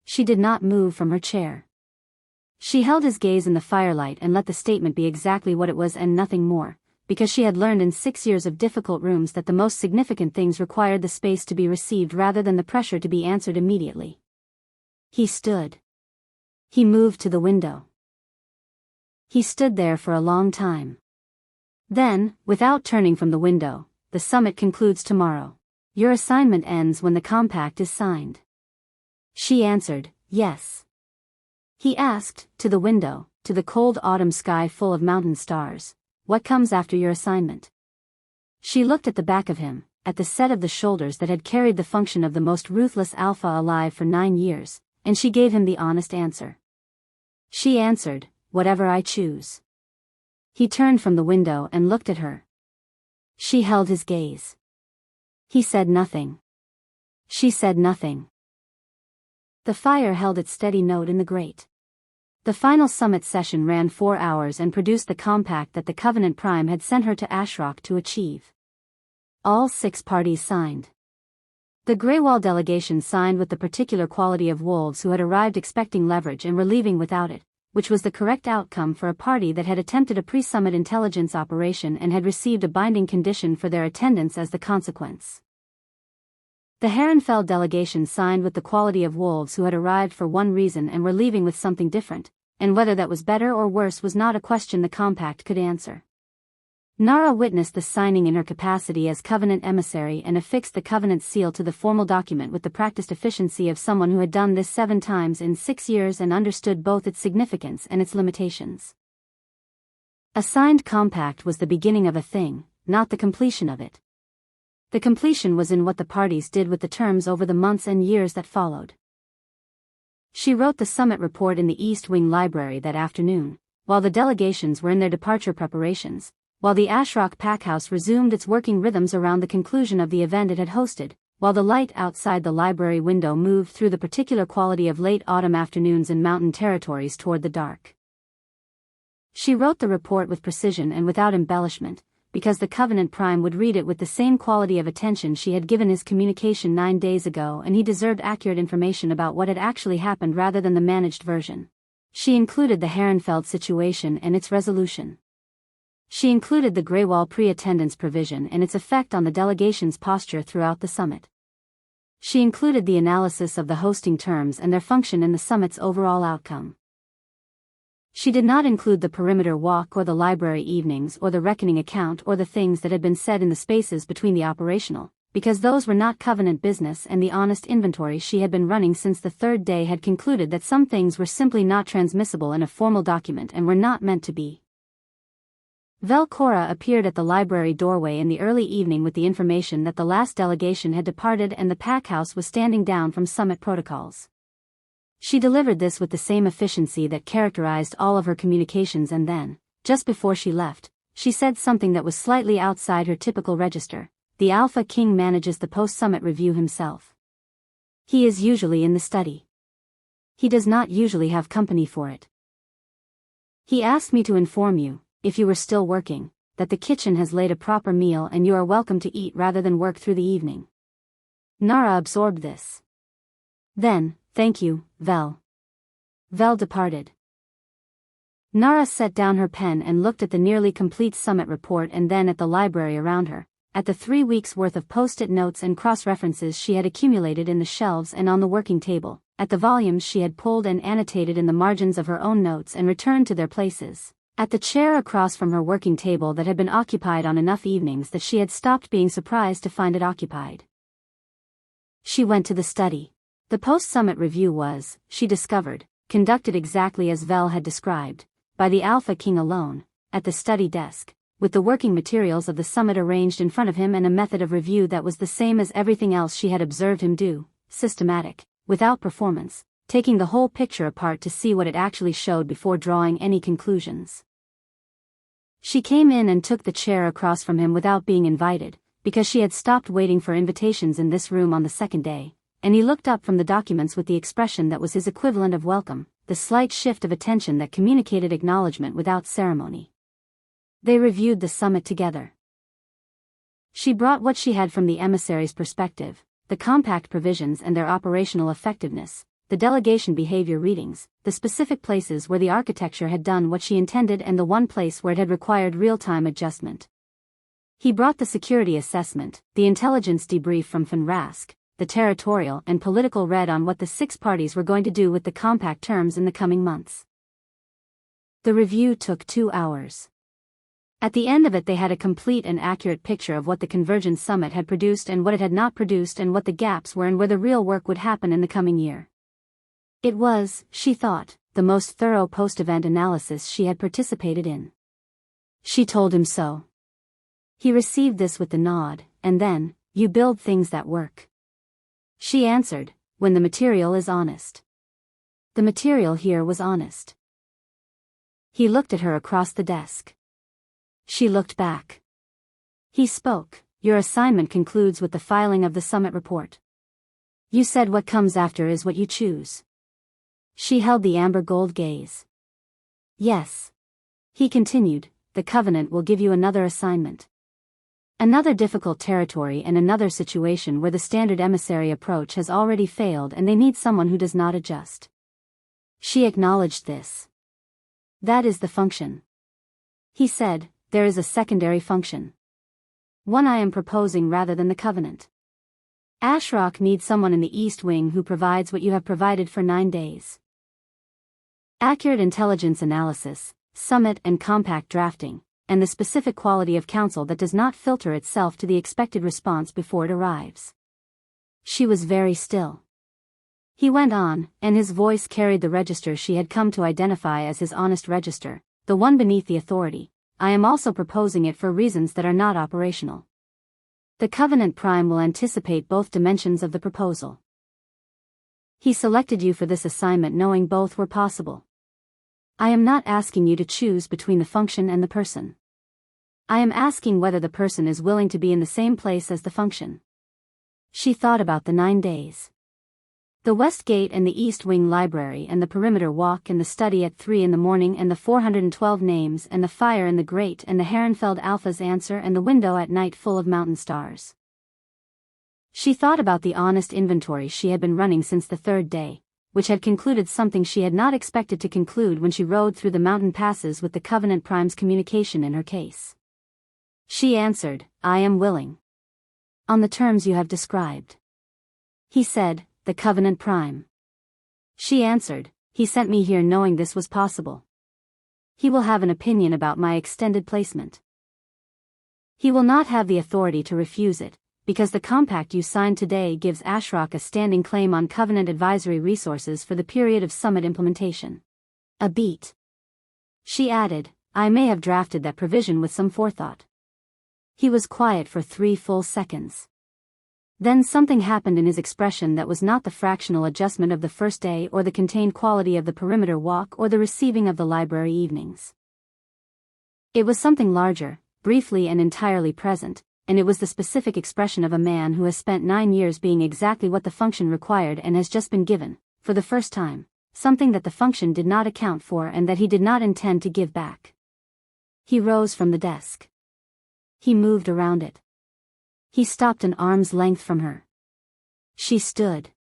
She did not move from her chair. She held his gaze in the firelight and let the statement be exactly what it was and nothing more, because she had learned in 6 years of difficult rooms that the most significant things required the space to be received rather than the pressure to be answered immediately. He stood. He moved to the window. He stood there for a long time. Then, without turning from the window, the summit concludes tomorrow. Your assignment ends when the compact is signed. She answered, yes. He asked, to the window, to the cold autumn sky full of mountain stars. What comes after your assignment? She looked at the back of him, at the set of the shoulders that had carried the function of the most ruthless alpha alive for 9 years, and she gave him the honest answer. She answered, whatever I choose. He turned from the window and looked at her. She held his gaze. He said nothing. She said nothing. The fire held its steady note in the grate. The final summit session ran 4 hours and produced the compact that the Covenant Prime had sent her to Ashcroft to achieve. All 6 parties signed. The Greywall delegation signed with the particular quality of wolves who had arrived expecting leverage and were leaving without it, which was the correct outcome for a party that had attempted a pre-summit intelligence operation and had received a binding condition for their attendance as the consequence. The Herrenfeld delegation signed with the quality of wolves who had arrived for one reason and were leaving with something different, and whether that was better or worse was not a question the compact could answer. Nara witnessed the signing in her capacity as Covenant Emissary and affixed the Covenant seal to the formal document with the practiced efficiency of someone who had done this 7 times in 6 years and understood both its significance and its limitations. A signed compact was the beginning of a thing, not the completion of it. The completion was in what the parties did with the terms over the months and years that followed. She wrote the summit report in the East Wing Library that afternoon, while the delegations were in their departure preparations, while the Ashrock Packhouse resumed its working rhythms around the conclusion of the event it had hosted, while the light outside the library window moved through the particular quality of late autumn afternoons in mountain territories toward the dark. She wrote the report with precision and without embellishment, because the Covenant Prime would read it with the same quality of attention she had given his communication 9 days ago, and he deserved accurate information about what had actually happened rather than the managed version. She included the Herrenfeld situation and its resolution. She included the Greywall pre-attendance provision and its effect on the delegation's posture throughout the summit. She included the analysis of the hosting terms and their function in the summit's overall outcome. She did not include the perimeter walk or the library evenings or the reckoning account or the things that had been said in the spaces between the operational, because those were not Covenant business, and the honest inventory she had been running since the 3rd day had concluded that some things were simply not transmissible in a formal document and were not meant to be. Velcora appeared at the library doorway in the early evening with the information that the last delegation had departed and the packhouse was standing down from summit protocols. She delivered this with the same efficiency that characterized all of her communications, and then, just before she left, she said something that was slightly outside her typical register. The Alpha King manages the post-summit review himself. He is usually in the study. He does not usually have company for it. He asked me to inform you, if you were still working, that the kitchen has laid a proper meal and you are welcome to eat rather than work through the evening. Nara absorbed this. Then, thank you, Vel. Vel departed. Nara set down her pen and looked at the nearly complete summit report and then at the library around her, at the 3 weeks' worth of post-it notes and cross-references she had accumulated in the shelves and on the working table, at the volumes she had pulled and annotated in the margins of her own notes and returned to their places, at the chair across from her working table that had been occupied on enough evenings that she had stopped being surprised to find it occupied. She went to the study. The post-summit review was, she discovered, conducted exactly as Vel had described, by the Alpha King alone, at the study desk, with the working materials of the summit arranged in front of him and a method of review that was the same as everything else she had observed him do, systematic, without performance, taking the whole picture apart to see what it actually showed before drawing any conclusions. She came in and took the chair across from him without being invited, because she had stopped waiting for invitations in this room on the 2nd day, and he looked up from the documents with the expression that was his equivalent of welcome, the slight shift of attention that communicated acknowledgement without ceremony. They reviewed the summit together. She brought what she had from the emissary's perspective, the compact provisions and their operational effectiveness, the delegation behavior readings, the specific places where the architecture had done what she intended and the one place where it had required real-time adjustment. He brought the security assessment, the intelligence debrief from Van Rask, the territorial and political read on what the 6 parties were going to do with the compact terms in the coming months. The review took 2 hours. At the end of it they had a complete and accurate picture of what the Convergence Summit had produced and what it had not produced and what the gaps were and where the real work would happen in the coming year. It was, she thought, the most thorough post-event analysis she had participated in. She told him so. He received this with the nod, and then, you build things that work. She answered, when the material is honest. The material here was honest. He looked at her across the desk. She looked back. He spoke, your assignment concludes with the filing of the summit report. You said what comes after is what you choose. She held the amber gold gaze. Yes. He continued, the Covenant will give you another assignment. Another difficult territory and another situation where the standard emissary approach has already failed and they need someone who does not adjust. She acknowledged this. That is the function. He said, there is a secondary function. One I am proposing rather than the Covenant. Ashrock needs someone in the East Wing who provides what you have provided for 9 days. Accurate intelligence analysis, summit and compact drafting, and the specific quality of counsel that does not filter itself to the expected response before it arrives. She was very still. He went on, and his voice carried the register she had come to identify as his honest register, the one beneath the authority. I am also proposing it for reasons that are not operational. The Covenant Prime will anticipate both dimensions of the proposal. He selected you for this assignment knowing both were possible. I am not asking you to choose between the function and the person. I am asking whether the person is willing to be in the same place as the function. She thought about the 9 days. The West Gate and the East Wing Library and the Perimeter Walk and the study at 3 in the morning and the 412 names and the fire in the grate and the Herrenfeld Alpha's answer and the window at night full of mountain stars. She thought about the honest inventory she had been running since the 3rd day, which had concluded something she had not expected to conclude when she rode through the mountain passes with the Covenant Prime's communication in her case. She answered, I am willing. On the terms you have described. He said, the Covenant Prime. She answered, he sent me here knowing this was possible. He will have an opinion about my extended placement. He will not have the authority to refuse it, because the compact you signed today gives Ashrock a standing claim on Covenant advisory resources for the period of summit implementation. A beat. She added, I may have drafted that provision with some forethought. He was quiet for 3 full seconds. Then something happened in his expression that was not the fractional adjustment of the first day or the contained quality of the perimeter walk or the receiving of the library evenings. It was something larger, briefly and entirely present, and it was the specific expression of a man who has spent 9 years being exactly what the function required and has just been given, for the first time, something that the function did not account for and that he did not intend to give back. He rose from the desk. He moved around it. He stopped an arm's length from her. She stood.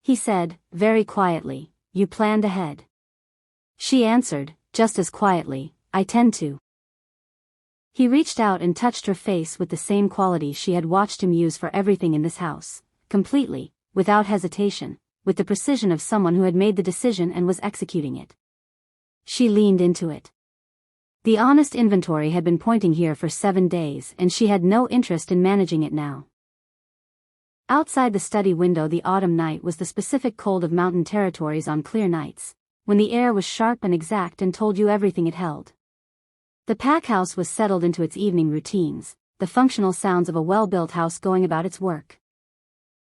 He said, very quietly, you planned ahead. She answered, just as quietly, I tend to. He reached out and touched her face with the same quality she had watched him use for everything in this house, completely, without hesitation, with the precision of someone who had made the decision and was executing it. She leaned into it. The honest inventory had been pointing here for 7 days and she had no interest in managing it now. Outside the study window the autumn night was the specific cold of mountain territories on clear nights, when the air was sharp and exact and told you everything it held. The pack house was settled into its evening routines, the functional sounds of a well-built house going about its work.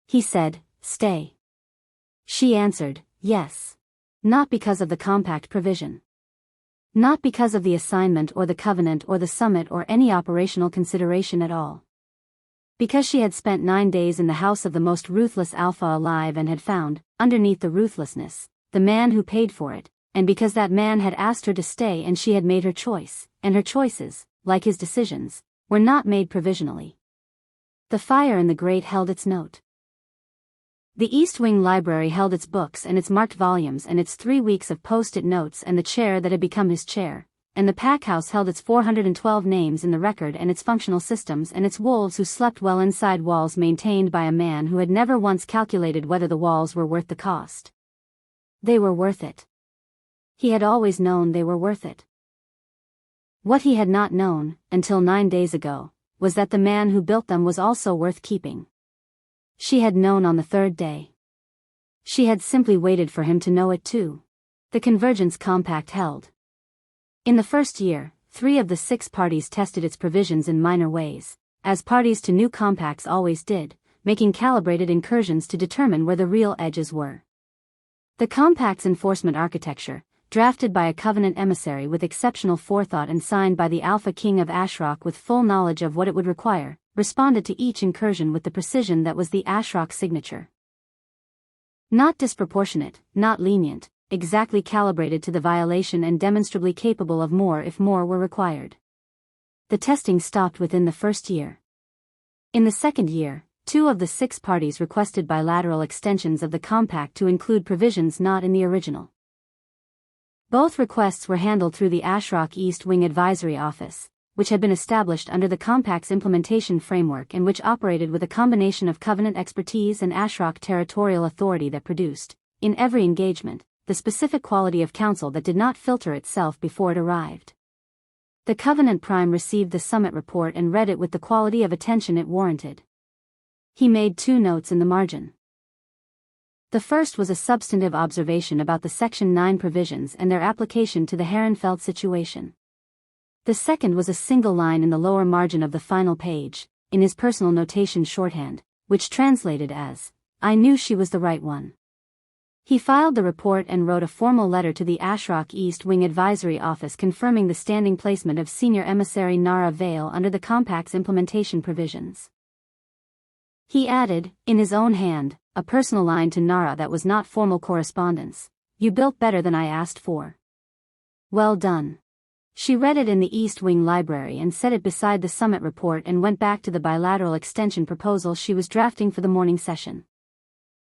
He said, stay. She answered, yes. Not because of the compact provision. Not because of the assignment or the covenant or the summit or any operational consideration at all. Because she had spent 9 days in the house of the most ruthless alpha alive and had found, underneath the ruthlessness, the man who paid for it, and because that man had asked her to stay and she had made her choice, and her choices, like his decisions, were not made provisionally. The fire in the grate held its note. The East Wing Library held its books and its marked volumes and its 3 weeks of post-it notes and the chair that had become his chair, and the pack house held its 412 names in the record and its functional systems and its wolves who slept well inside walls maintained by a man who had never once calculated whether the walls were worth the cost. They were worth it. He had always known they were worth it. What he had not known, until 9 days ago, was that the man who built them was also worth keeping. She had known on the 3rd day. She had simply waited for him to know it too. The Convergence Compact held. In the first year, 3 of the 6 parties tested its provisions in minor ways, as parties to new compacts always did, making calibrated incursions to determine where the real edges were. The compact's enforcement architecture, drafted by a Covenant emissary with exceptional forethought and signed by the Alpha King of Ashrock with full knowledge of what it would require, responded to each incursion with the precision that was the Ashrock signature. Not disproportionate, not lenient, exactly calibrated to the violation and demonstrably capable of more if more were required. The testing stopped within the first year. In the second year, 2 of the 6 parties requested bilateral extensions of the compact to include provisions not in the original. Both requests were handled through the Ashrock East Wing Advisory Office, which had been established under the Compact's implementation framework and which operated with a combination of Covenant expertise and Ashrock territorial authority that produced, in every engagement, the specific quality of counsel that did not filter itself before it arrived. The Covenant Prime received the summit report and read it with the quality of attention it warranted. He made 2 notes in the margin. The first was a substantive observation about the Section 9 provisions and their application to the Herrenfeld situation. The second was a single line in the lower margin of the final page, in his personal notation shorthand, which translated as, "I knew she was the right one." He filed the report and wrote a formal letter to the Ashrock East Wing Advisory Office confirming the standing placement of Senior Emissary Nara Vael under the Compact's implementation provisions. He added, in his own hand, a personal line to Nara that was not formal correspondence: "You built better than I asked for. Well done." She read it in the East Wing Library and set it beside the summit report and went back to the bilateral extension proposal she was drafting for the morning session.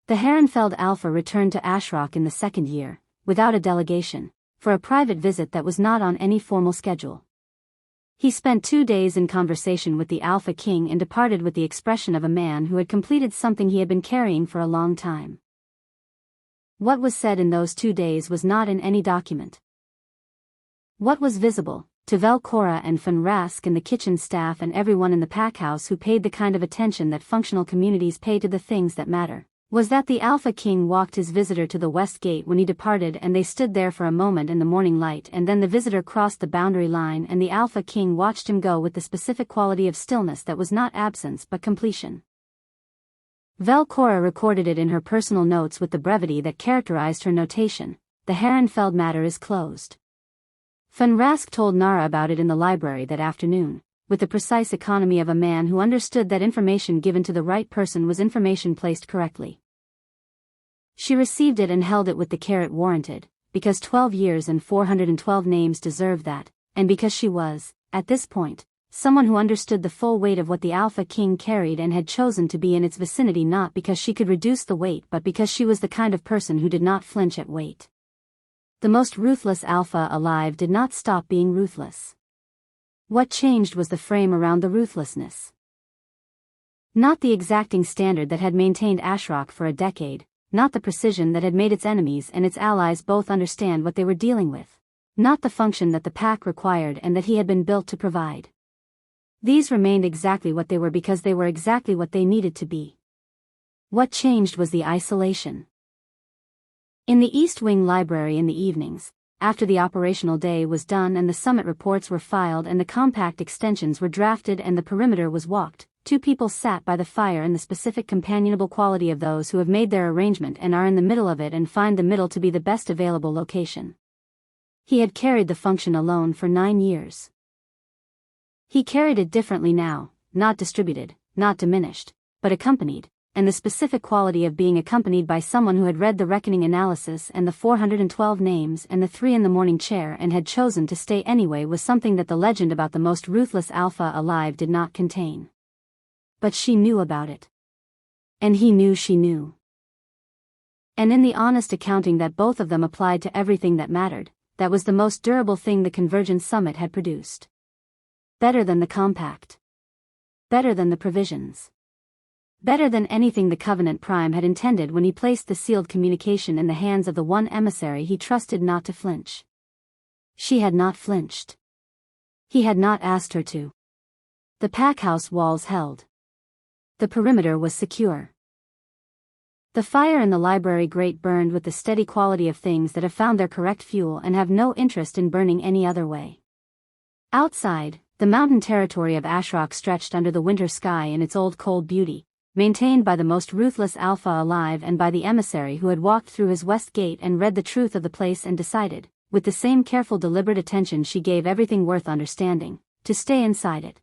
The Herrenfeld Alpha returned to Ashrock in the second year, without a delegation, for a private visit that was not on any formal schedule. He spent 2 days in conversation with the Alpha King and departed with the expression of a man who had completed something he had been carrying for a long time. What was said in those 2 days was not in any document. What was visible, to Velcora and Van Rask and the kitchen staff and everyone in the packhouse who paid the kind of attention that functional communities pay to the things that matter, was that the Alpha King walked his visitor to the west gate when he departed and they stood there for a moment in the morning light and then the visitor crossed the boundary line and the Alpha King watched him go with the specific quality of stillness that was not absence but completion. Velcora recorded it in her personal notes with the brevity that characterized her notation: "The Herrenfeld matter is closed." Van Rask told Nara about it in the library that afternoon, with the precise economy of a man who understood that information given to the right person was information placed correctly. She received it and held it with the care it warranted, because 12 years and 412 names deserved that, and because she was, at this point, someone who understood the full weight of what the Alpha King carried and had chosen to be in its vicinity not because she could reduce the weight but because she was the kind of person who did not flinch at weight. The most ruthless Alpha alive did not stop being ruthless. What changed was the frame around the ruthlessness. Not the exacting standard that had maintained Ashrock for a decade, not the precision that had made its enemies and its allies both understand what they were dealing with, not the function that the pack required and that he had been built to provide. These remained exactly what they were because they were exactly what they needed to be. What changed was the isolation. In the East Wing Library in the evenings, after the operational day was done and the summit reports were filed and the compact extensions were drafted and the perimeter was walked, 2 people sat by the fire in the specific companionable quality of those who have made their arrangement and are in the middle of it and find the middle to be the best available location. He had carried the function alone for 9 years. He carried it differently now, not distributed, not diminished, but accompanied, and the specific quality of being accompanied by someone who had read the reckoning analysis and the 412 names and the 3 in the morning chair and had chosen to stay anyway was something that the legend about the most ruthless Alpha alive did not contain. But she knew about it. And he knew she knew. And in the honest accounting that both of them applied to everything that mattered, that was the most durable thing the Convergence Summit had produced. Better than the Compact. Better than the provisions. Better than anything the Covenant Prime had intended when he placed the sealed communication in the hands of the one emissary he trusted not to flinch. She had not flinched. He had not asked her to. The packhouse walls held. The perimeter was secure. The fire in the library grate burned with the steady quality of things that have found their correct fuel and have no interest in burning any other way. Outside, the mountain territory of Ashrock stretched under the winter sky in its old cold beauty, maintained by the most ruthless Alpha alive and by the emissary who had walked through his west gate and read the truth of the place and decided, with the same careful deliberate attention she gave everything worth understanding, to stay inside it.